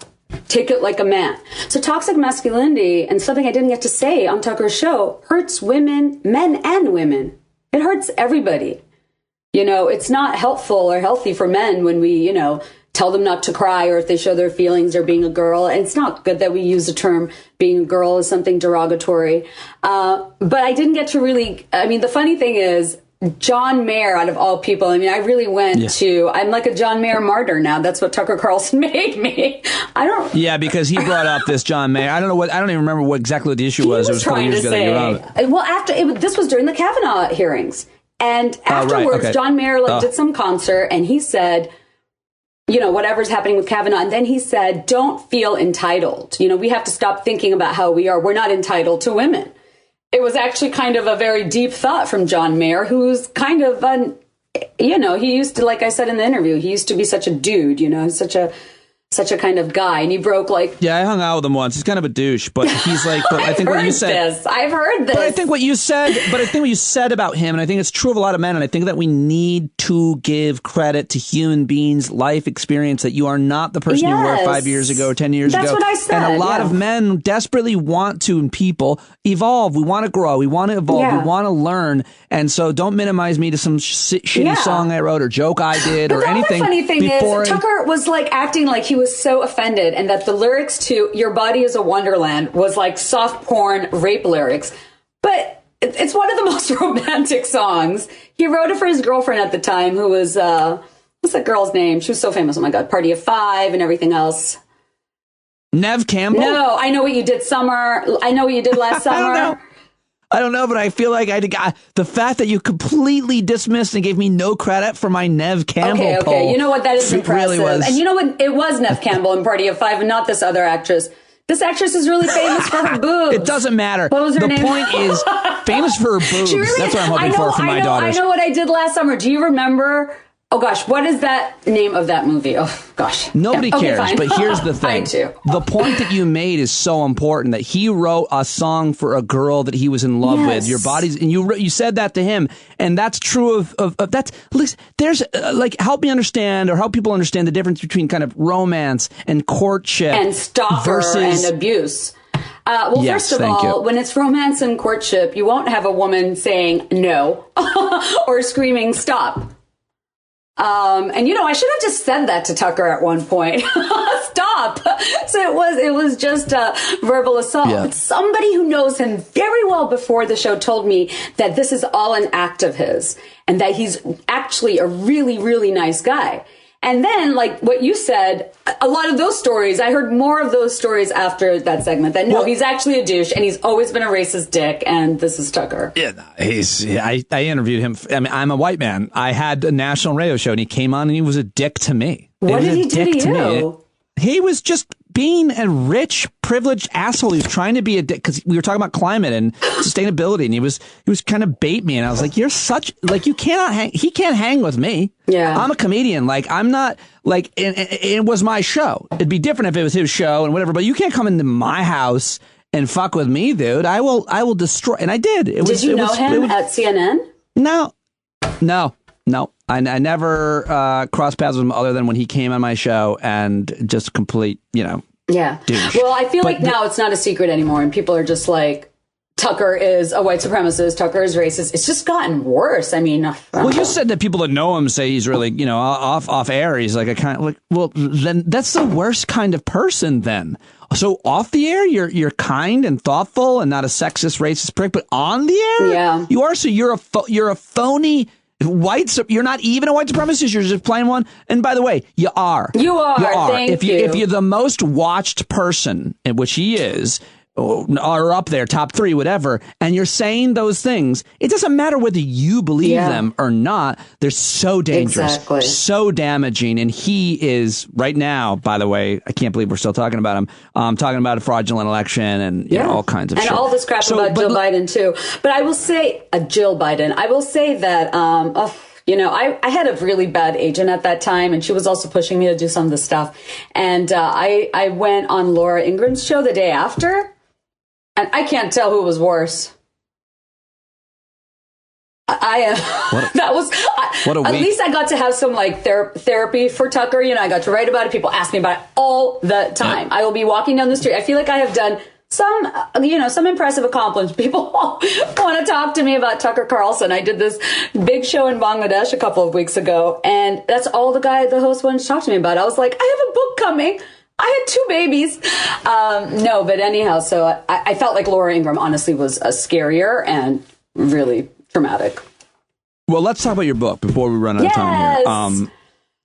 Speaker 13: take it like a man. So toxic masculinity, and something I didn't get to say on Tucker's show, hurts women, men and women. It hurts everybody. You know, it's not helpful or healthy for men when we, you know, tell them not to cry, or if they show their feelings, or being a girl. And it's not good that we use the term being a girl as something derogatory. But I didn't get to really, I mean, the funny thing is, John Mayer, out of all people, I mean, I really went to, I'm like a John Mayer martyr now. That's what Tucker Carlson made me.
Speaker 5: Yeah, because he brought up this John Mayer. I don't even remember what exactly the issue was. It was a couple years ago that you were on it.
Speaker 13: Well, this was during the Kavanaugh hearings. And afterwards, John Mayer did some concert, and he said, you know, whatever's happening with Kavanaugh. And then he said, don't feel entitled. You know, we have to stop thinking about how we are. We're not entitled to women. It was actually kind of a very deep thought from John Mayer, who's kind of, you know, he used to, like I said in the interview, he used to be such a dude, you know, such a kind of guy. And he broke
Speaker 5: Yeah, I hung out with him once. He's kind of a douche, but he's like, but I think what you said.
Speaker 13: I've heard this.
Speaker 5: But I think what you said about him, and I think it's true of a lot of men, and I think that we need to give credit to human beings' life experience, that you are not the person you were 5 years ago or 10 years ago.
Speaker 13: That's what I said.
Speaker 5: And a lot of men desperately want to, and people evolve. We want to grow. We want to evolve. We want to learn. And so don't minimize me to some shitty song I wrote or joke I did or anything.
Speaker 13: The funny thing is, Tucker was like acting like he was so offended, and that the lyrics to Your Body is a Wonderland was like soft porn rape lyrics. But it's one of the most romantic songs. He wrote it for his girlfriend at the time, who was, what's that girl's name? She was so famous. Oh my God. Party of Five and everything else.
Speaker 5: Neve Campbell?
Speaker 13: No, I Know What You Did Summer. I Know What You Did Last Summer.
Speaker 5: I don't know, but I feel like the fact that you completely dismissed and gave me no credit for my Neve Campbell poll.
Speaker 13: You know what? That is impressive.
Speaker 5: Really
Speaker 13: and you know what? It was Neve Campbell in Party of Five, and not this other actress. This actress is really famous for her boobs.
Speaker 5: It doesn't matter.
Speaker 13: What was her name?
Speaker 5: The point is, famous for her boobs. That's what I'm hoping for my daughters.
Speaker 13: I know what I did last summer. Do you remember? Oh, gosh. What is that name of that movie? Oh, gosh.
Speaker 5: Nobody cares,
Speaker 13: fine.
Speaker 5: But here's the thing.
Speaker 13: I do.
Speaker 5: The point that you made is so important, that he wrote a song for a girl that he was in love with. Your body's, and you said that to him. And that's true of that's, listen, there's help me understand, or help people understand the difference between kind of romance and courtship
Speaker 13: and stalker and abuse. First of all, when it's romance and courtship, you won't have a woman saying no or screaming stop. And you know, I should have just said that to Tucker at one point. Stop. So it was just a verbal assault. Yeah. But somebody who knows him very well before the show told me that this is all an act of his, and that he's actually a really, really nice guy. And then, like what you said, a lot of those stories, I heard more of those stories after that segment, that he's actually a douche, and he's always been a racist dick, and this is Tucker.
Speaker 5: Yeah, I interviewed him. I mean, I'm a white man. I had a national radio show, and he came on, and he was a dick to me.
Speaker 13: What did he do to you?
Speaker 5: He was just being a rich, privileged asshole. He was trying to be a dick, because we were talking about climate and sustainability, and he was kind of bait me, and I was like, you're such, like, you cannot hang, he can't hang with me.
Speaker 13: Yeah.
Speaker 5: I'm a comedian. Like, I'm not, like, it was my show. It'd be different if it was his show and whatever, but you can't come into my house and fuck with me, dude. I will destroy, and I did.
Speaker 13: Did you know him at CNN?
Speaker 5: No. I never crossed paths with him other than when he came on my show, and just complete,
Speaker 13: Yeah.
Speaker 5: douche.
Speaker 13: Well, I feel like now it's not a secret anymore, and people are just like, Tucker is a white supremacist, Tucker is racist. It's just gotten worse. I mean,
Speaker 5: well, you said that people that know him say he's really, off air. He's like a kind of like, well, then that's the worst kind of person then. So off the air, you're kind and thoughtful and not a sexist, racist prick, but on the air,
Speaker 13: yeah,
Speaker 5: you are. So you're a phony white. You're not even a white supremacist. You're just playing one. And by the way, you are.
Speaker 13: You are. Thank you.
Speaker 5: If you're the most watched person, which he is, or up there, top 3, whatever, and you're saying those things, it doesn't matter whether you believe them or not. They're so dangerous, so damaging. And he is right now, by the way, I can't believe we're still talking about him. Talking about a fraudulent election and all kinds of shit.
Speaker 13: And all this crap about Jill Biden too. But I will say, Jill Biden, I will say that, I had a really bad agent at that time, and she was also pushing me to do some of the stuff. And I went on Laura Ingram's show the day after. And I can't tell who was worse. What a week. At least I got to have some therapy for Tucker. I got to write about it. People ask me about it all the time. I will be walking down the street. I feel like I have done some impressive accomplishments. People want to talk to me about Tucker Carlson. I did this big show in Bangladesh a couple of weeks ago, and that's all the host wanted to talk to me about. I was like, I have a book coming. I had 2 babies. No, but anyhow, so I felt like Laura Ingraham honestly was scarier and really traumatic.
Speaker 5: Well, let's talk about your book before we run out of time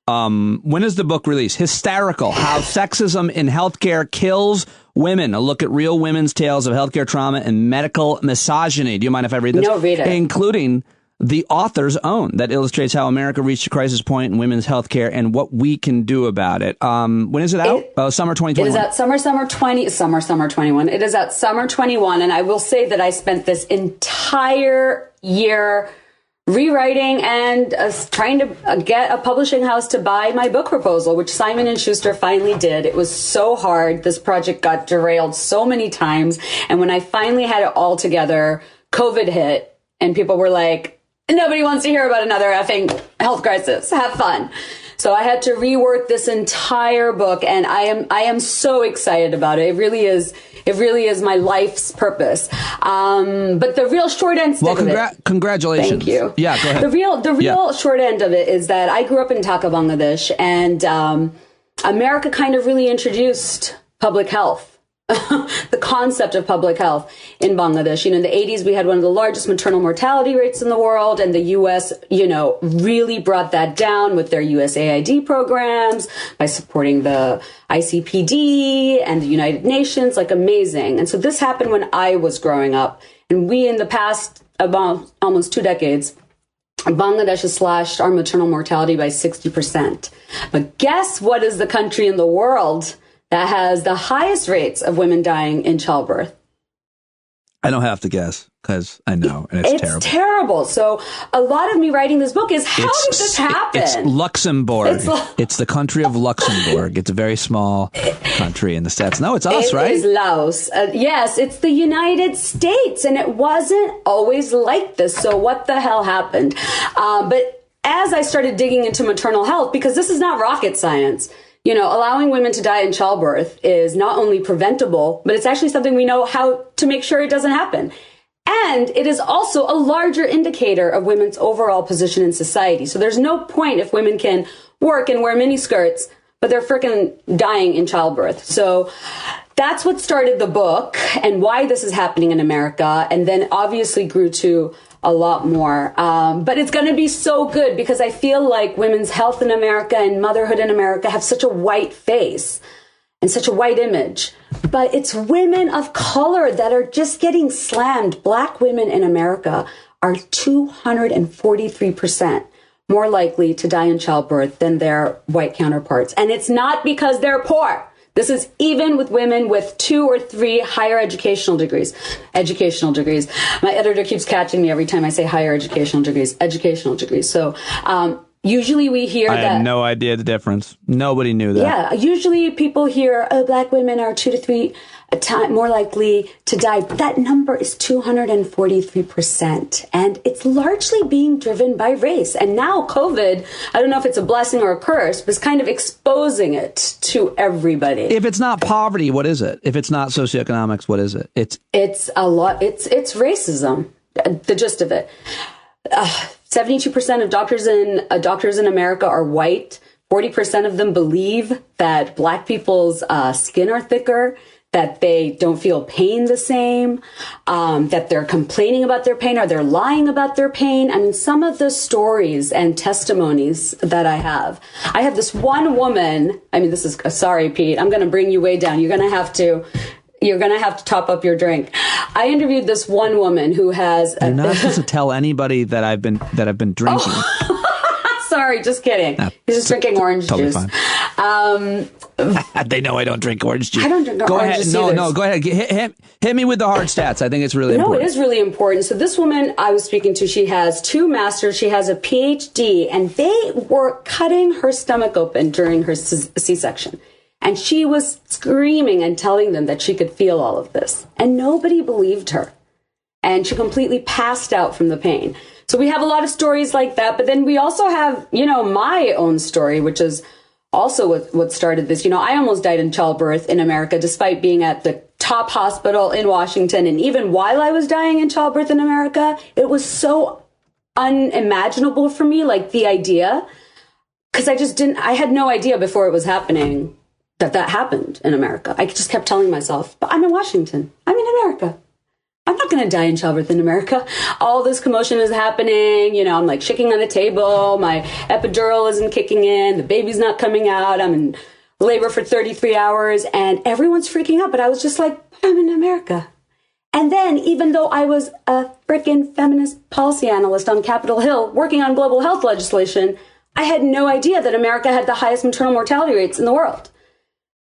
Speaker 5: here. When is the book released? Hysterical: How Sexism in Healthcare Kills Women. A look at real women's tales of healthcare trauma and medical misogyny. Do you mind if I read this?
Speaker 13: No, read it.
Speaker 5: Including the author's own, that illustrates how America reached a crisis point in women's healthcare and what we can do about it. When is it out? Summer 2021.
Speaker 13: It is out summer 21. It is out summer 21. And I will say that I spent this entire year rewriting and trying to get a publishing house to buy my book proposal, which Simon & Schuster finally did. It was so hard. This project got derailed so many times. And when I finally had it all together, COVID hit and people were like, nobody wants to hear about another effing health crisis. Have fun. So I had to rework this entire book, and I am so excited about it. It really is my life's purpose. But the real short end of it.
Speaker 5: Congratulations.
Speaker 13: Thank you.
Speaker 5: Yeah, go ahead.
Speaker 13: The real short end of it is that I grew up in Dhaka, Bangladesh, and America kind of really introduced public health. The concept of public health in Bangladesh. In the 80s, we had one of the largest maternal mortality rates in the world, and the U.S., really brought that down with their USAID programs by supporting the ICPD and the United Nations, amazing. And so this happened when I was growing up, and we, in the past about almost 2 decades, Bangladesh has slashed our maternal mortality by 60%. But guess what is the country in the world that has the highest rates of women dying in childbirth?
Speaker 5: I don't have to guess because I know, and it's terrible.
Speaker 13: It's terrible. So a lot of me writing this book is, how did this happen?
Speaker 5: It's Luxembourg. It's the country of Luxembourg. It's a very small country in the States. No, it's us, right?
Speaker 13: It is Laos. Yes, it's the United States, and it wasn't always like this. So what the hell happened? But as I started digging into maternal health, because this is not rocket science, allowing women to die in childbirth is not only preventable, but it's actually something we know how to make sure it doesn't happen. And it is also a larger indicator of women's overall position in society. So there's no point if women can work and wear miniskirts, but they're freaking dying in childbirth. So that's what started the book and why this is happening in America. And then obviously grew to a lot more. But it's going to be so good because I feel like women's health in America and motherhood in America have such a white face and such a white image. But it's women of color that are just getting slammed. Black women in America are 243% more likely to die in childbirth than their white counterparts. And it's not because they're poor. This is even with women with 2 or 3 higher educational degrees. My editor keeps catching me every time I say higher educational degrees. So, Usually we hear
Speaker 5: I
Speaker 13: that.
Speaker 5: had no idea the difference. Nobody knew that.
Speaker 13: Yeah, usually people hear, oh, black women are 2 to 3 times more likely to die. That number is 243%. And it's largely being driven by race. And now COVID, I don't know if it's a blessing or a curse, but it's kind of exposing it to everybody.
Speaker 5: If it's not poverty, what is it? If it's not socioeconomics, what is it? It's
Speaker 13: racism, the gist of it. 72% of doctors in America are white. 40% of them believe that black people's skin are thicker, that they don't feel pain the same, that they're complaining about their pain or they're lying about their pain. I mean, some of the stories and testimonies that I have this one woman. I mean, sorry, Pete, I'm going to bring you way down. You're going to have to top up your drink. I interviewed this one woman who has.
Speaker 5: You're not supposed to tell anybody that I've been drinking.
Speaker 13: Oh. Sorry, just kidding. No, he's just drinking orange
Speaker 5: totally
Speaker 13: juice.
Speaker 5: Fine. They know I don't drink orange juice.
Speaker 13: I don't drink orange juice.
Speaker 5: No, go ahead. Hit me with the hard stats. I think it's really important.
Speaker 13: No, it is really important. So this woman I was speaking to, she has 2 masters, she has a PhD, and they were cutting her stomach open during her C-section. And she was screaming and telling them that she could feel all of this. And nobody believed her. And she completely passed out from the pain. So we have a lot of stories like that. But then we also have, my own story, which is also what started this. I almost died in childbirth in America, despite being at the top hospital in Washington. And even while I was dying in childbirth in America, it was so unimaginable for me, like the idea. Because I had no idea before it was happening that happened in America. I just kept telling myself, but I'm in Washington. I'm in America. I'm not going to die in childbirth in America. All this commotion is happening. I'm like shaking on the table. My epidural isn't kicking in. The baby's not coming out. I'm in labor for 33 hours and everyone's freaking out. But I was just like, I'm in America. And then even though I was a frickin' feminist policy analyst on Capitol Hill working on global health legislation, I had no idea that America had the highest maternal mortality rates in the world.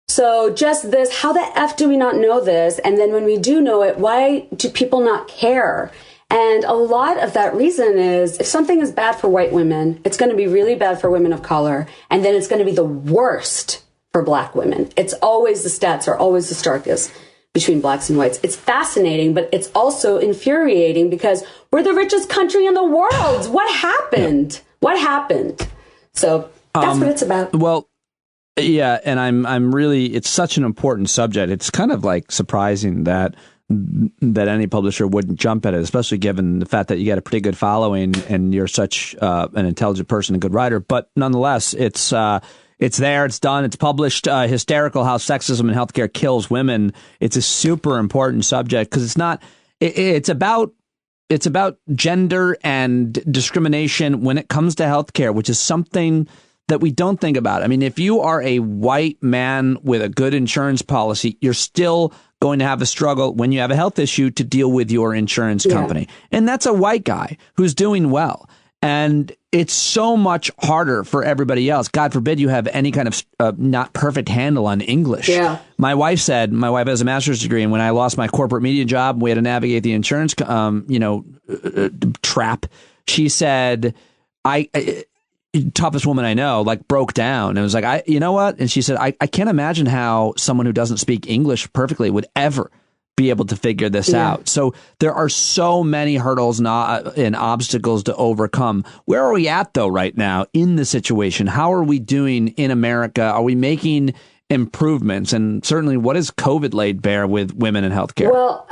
Speaker 13: So just this, how the F do we not know this? And then when we do know it, why do people not care? And a lot of that reason is if something is bad for white women, it's going to be really bad for women of color. And then it's going to be the worst for black women. It's always the stats are always the starkest between blacks and whites. It's fascinating, but it's also infuriating because we're the richest country in the world. What happened? Yeah. What happened? So that's what it's about.
Speaker 5: Well, yeah, and I'm really, it's such an important subject. It's kind of like surprising that any publisher wouldn't jump at it, especially given the fact that you got a pretty good following and you're such an intelligent person, a good writer. But nonetheless, it's there, it's done, it's published. Hysterical: How Sexism in Healthcare Kills Women. It's a super important subject because it's about gender and discrimination when it comes to healthcare, which is something that we don't think about. I mean, if you are a white man with a good insurance policy, you're still going to have a struggle when you have a health issue to deal with your insurance company. Yeah. And that's a white guy who's doing well. And it's so much harder for everybody else. God forbid you have any kind of not perfect handle on English. Yeah. My wife has a master's degree, and when I lost my corporate media job, we had to navigate the insurance, trap. She said, toughest woman I know, like broke down and was like, you know what? And she said, I can't imagine how someone who doesn't speak English perfectly would ever be able to figure this out. So there are so many hurdles and obstacles to overcome. Where are we at, though, right now in the situation? How are we doing in America? Are we making improvements? And certainly, what has COVID laid bare with women in healthcare?
Speaker 13: Well,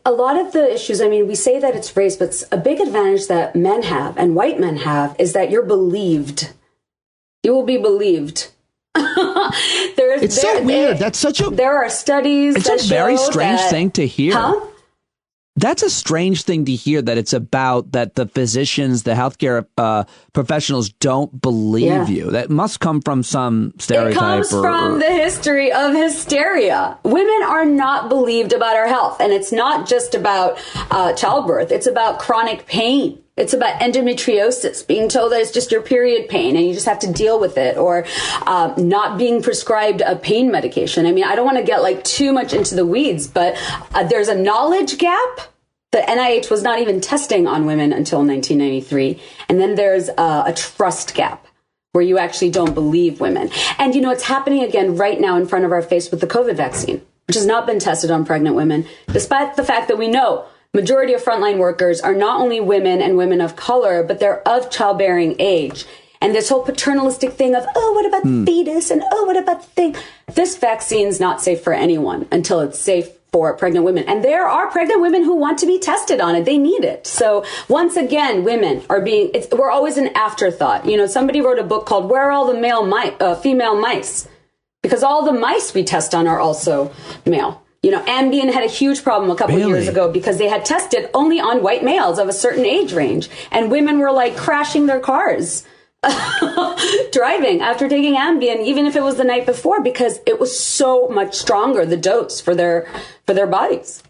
Speaker 13: a lot of the issues, I mean, we say that it's race, but a big advantage that men have and white men have is that you're believed. You will be believed.
Speaker 5: It's so weird. That's such a...
Speaker 13: There are studies that show
Speaker 5: It's a very strange thing to hear.
Speaker 13: Huh?
Speaker 5: That's a strange thing to hear, that it's about that the physicians, the healthcare professionals don't believe you. That must come from some stereotype. It comes
Speaker 13: from the history of hysteria. Women are not believed about our health. And it's not just about childbirth. It's about chronic pain. It's about endometriosis, being told that it's just your period pain and you just have to deal with it, or not being prescribed a pain medication. I mean, I don't want to get like too much into the weeds, but there's a knowledge gap. The NIH was not even testing on women until 1993. And then there's a trust gap. where you actually don't believe women. And, it's happening again right now in front of our face with the COVID vaccine, which has not been tested on pregnant women, despite the fact that we know majority of frontline workers are not only women and women of color, but they're of childbearing age. And this whole paternalistic thing of, oh, what about the fetus? And oh, what about the thing? This vaccine's not safe for anyone until it's safe for pregnant women. And there are pregnant women who want to be tested on it. They need it. So once again, women are we're always an afterthought. Somebody wrote a book called Where Are All the Female Mice? Because all the mice we test on are also male. Ambien had a huge problem a couple of years ago because they had tested only on white males of a certain age range. And women were like crashing their cars driving after taking Ambien, even if it was the night before, because it was so much stronger, the dose for their bodies.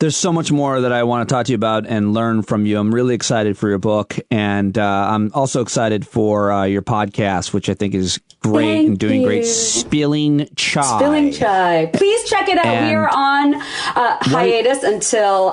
Speaker 5: There's so much more that I want to talk to you about and learn from you. I'm really excited for your book, and I'm also excited for your podcast, which I think is great and doing great. Spilling Chai. Spilling Chai.
Speaker 13: Please check it out. We are on hiatus until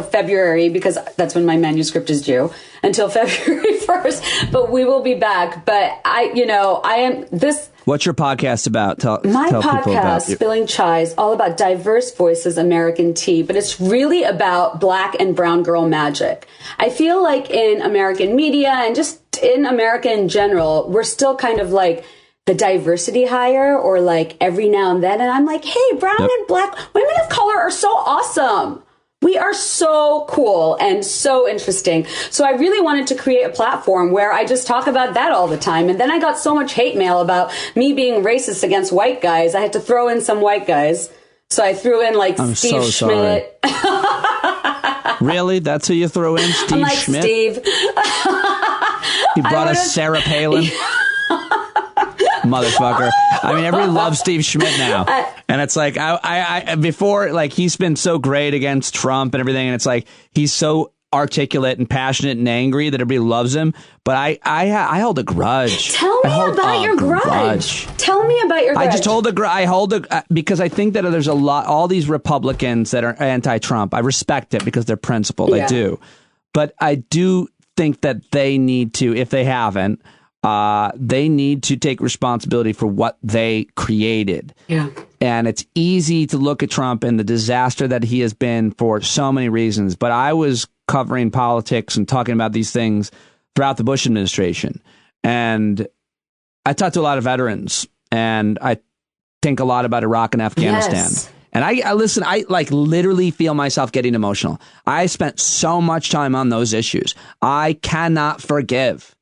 Speaker 13: February, because that's when my manuscript is due. Until February 1st, but we will be back. But I am this.
Speaker 5: What's your podcast about? Tell
Speaker 13: my
Speaker 5: people
Speaker 13: podcast,
Speaker 5: about
Speaker 13: Spilling Chai, is all about diverse voices, American tea, but it's really about Black and brown girl magic. I feel like in American media and just in America in general, we're still kind of like the diversity hire, or like every now and then. And I'm like, hey, brown and Black women of color are so awesome. We are so cool and so interesting. So I really wanted to create a platform where I just talk about that all the time. And then I got so much hate mail about me being racist against white guys. I had to throw in some white guys. So I threw in Steve Schmidt.
Speaker 5: Really? That's who you throw in? Steve Schmidt?
Speaker 13: Steve.
Speaker 5: He brought us Sarah Palin. Motherfucker. I mean, everybody loves Steve Schmidt now. And it's like, before, like, he's been so great against Trump and everything. And it's like, he's so articulate and passionate and angry that everybody loves him. But I hold a grudge.
Speaker 13: Tell me about your grudge. Tell me about your grudge.
Speaker 5: I just because I think that there's all these Republicans that are anti-Trump. I respect it because they're principled. I do. But I do think that they need to, if they haven't, they need to take responsibility for what they created.
Speaker 13: Yeah.
Speaker 5: And it's easy to look at Trump and the disaster that he has been for so many reasons. But I was covering politics and talking about these things throughout the Bush administration. And I talked to a lot of veterans, and I think a lot about Iraq and Afghanistan.
Speaker 13: Yes.
Speaker 5: And I listen, I literally feel myself getting emotional. I spent so much time on those issues. I cannot forgive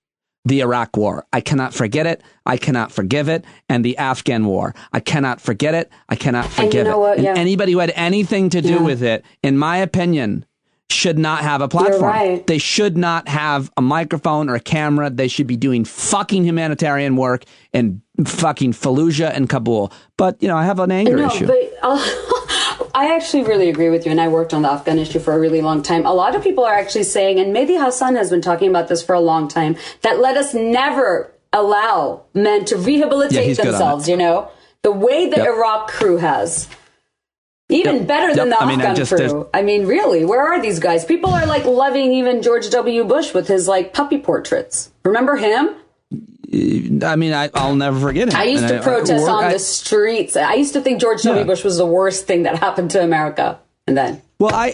Speaker 5: the Iraq war. I cannot forget it. I cannot forgive it. And the Afghan war. I cannot forget it. I cannot forgive it.
Speaker 13: What?
Speaker 5: And anybody who had anything to do with it, in my opinion, should not have a platform.
Speaker 13: You're right.
Speaker 5: They should not have a microphone or a camera. They should be doing fucking humanitarian work in fucking Fallujah and Kabul. But, I have an anger issue.
Speaker 13: But I actually really agree with you, and I worked on the Afghan issue for a really long time. A lot of people are actually saying, and Mehdi Hassan has been talking about this for a long time, that let us never allow men to rehabilitate themselves, the way the Iraq crew has. Even better than the Afghan crew. I mean, really, where are these guys? People are loving even George W. Bush with his puppy portraits. Remember him?
Speaker 5: I mean, I'll never forget it.
Speaker 13: I used to protest on the streets. I used to think George W. Bush was the worst thing that happened to America. And then,
Speaker 5: well, I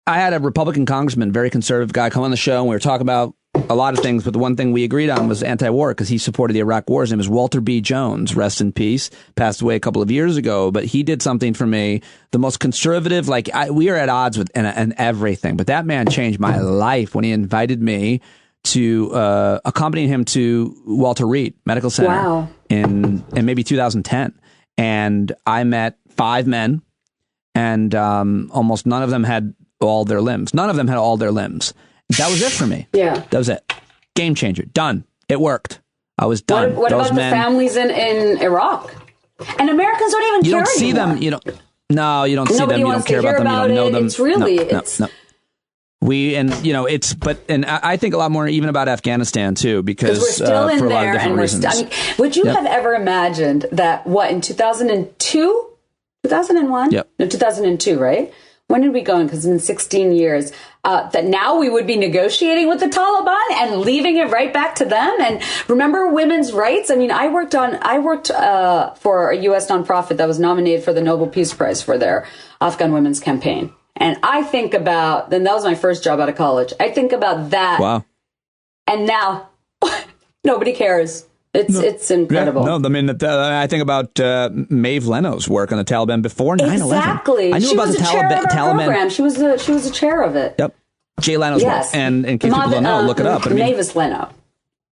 Speaker 5: had a Republican congressman, very conservative guy, come on the show, and we were talking about a lot of things. But the one thing we agreed on was anti-war, because he supported the Iraq war. His name was Walter B. Jones, rest in peace. Passed away a couple of years ago, but he did something for me. The most conservative, we are at odds with and everything. But that man changed my life when he invited me to accompany him to Walter Reed Medical Center in maybe 2010. And I met 5 men, and almost none of them had all their limbs. None of them had all their limbs. That was it for me.
Speaker 13: Yeah.
Speaker 5: That was it. Game changer. Done. It worked. I was done.
Speaker 13: What about the families in Iraq? And Americans don't even care
Speaker 5: You don't see
Speaker 13: anymore.
Speaker 5: them. You don't see them. You don't care about them. You don't know them.
Speaker 13: It's really,
Speaker 5: I think a lot more even about Afghanistan too, because
Speaker 13: we're still in
Speaker 5: for a lot of
Speaker 13: there,
Speaker 5: different reasons.
Speaker 13: Would you have ever imagined that in 2002, 2001?
Speaker 5: Yep.
Speaker 13: No, 2002, right? when did we go in? Because it's been 16 years. That now we would be negotiating with the Taliban and leaving it right back to them. And remember women's rights? I mean, I worked for a U.S. nonprofit that was nominated for the Nobel Peace Prize for their Afghan women's campaign. And I think about, then that was my first job out of college. I think about that.
Speaker 1: Wow.
Speaker 13: And now nobody cares. It's incredible.
Speaker 1: Yeah, no, I mean, I think about Maeve Leno's work on the Taliban before 9/11.
Speaker 13: Exactly.
Speaker 1: I knew about the Taliban
Speaker 13: program. She was the chair of it.
Speaker 1: Yep. Jay Leno's work. And in case people don't know, look it up.
Speaker 13: Mavis Leno.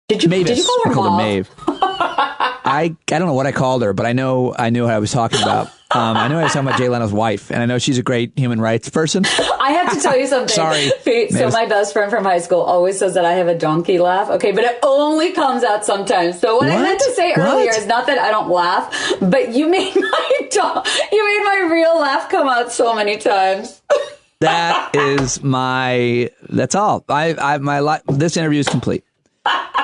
Speaker 13: Did you call her
Speaker 1: I called
Speaker 13: Mauve?
Speaker 1: her Maeve. I don't know what I called her, but I knew what I was talking about. I know I was talking about Jay Leno's wife, and I know she's a great human rights person.
Speaker 13: I have to tell you something.
Speaker 1: Sorry.
Speaker 13: So my best friend from high school always says that I have a donkey laugh. Okay, but it only comes out sometimes. So what I meant to say earlier is not that I don't laugh, but you made my real laugh come out so many times.
Speaker 1: That's all. This interview is complete.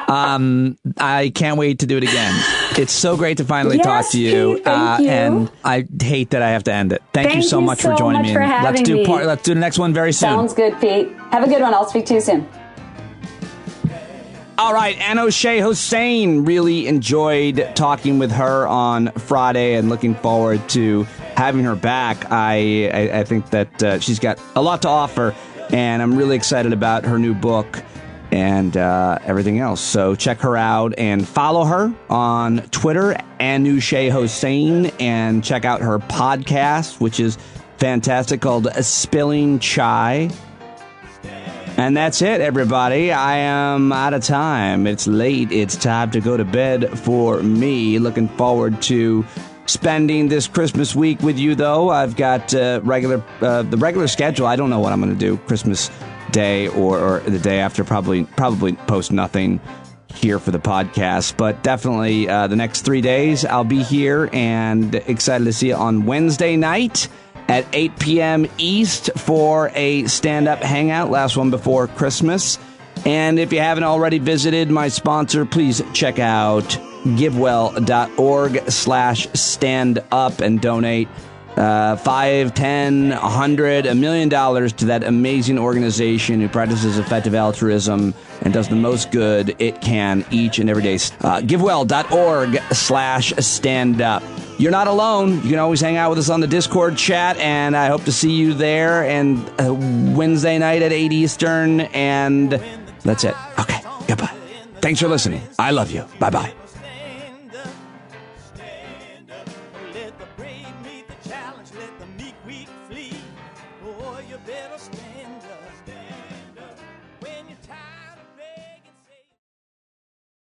Speaker 1: I can't wait to do it again. It's so great to finally talk to you.
Speaker 13: Pete, thank you.
Speaker 1: And I hate that I have to end it. Thank you so much for joining me. Let's do the next one very soon.
Speaker 13: Sounds good, Pete. Have a good one. I'll speak to you soon.
Speaker 1: All right, Anushay Hossain. Really enjoyed talking with her on Friday and looking forward to having her back. I think that she's got a lot to offer, and I'm really excited about her new book and everything else. So check her out and follow her on Twitter, Anushay Hossain, and check out her podcast, which is fantastic, called Spilling Chai. And that's it, everybody. I am out of time. It's late. It's time to go to bed for me. Looking forward to spending this Christmas week with you, though. I've got the regular schedule. I don't know what I'm going to do Christmas Day or the day after. Probably post nothing here for the podcast, but definitely the next 3 days I'll be here, and excited to see you on Wednesday night at 8 p.m. East for a stand-up hangout, last one before Christmas. And if you haven't already visited my sponsor, please check out givewell.org/stand-up and donate $5, $10, $100, $1 million to that amazing organization who practices effective altruism and does the most good it can each and every day. Givewell.org/stand-up. You're not alone. You can always hang out with us on the Discord chat, and I hope to see you there. And Wednesday night at 8 Eastern, and that's it. Okay, goodbye. Thanks for listening. I love you. Bye-bye.
Speaker 14: Let the brave meet the challenge, let the meek weak flee. Oh, you better stand.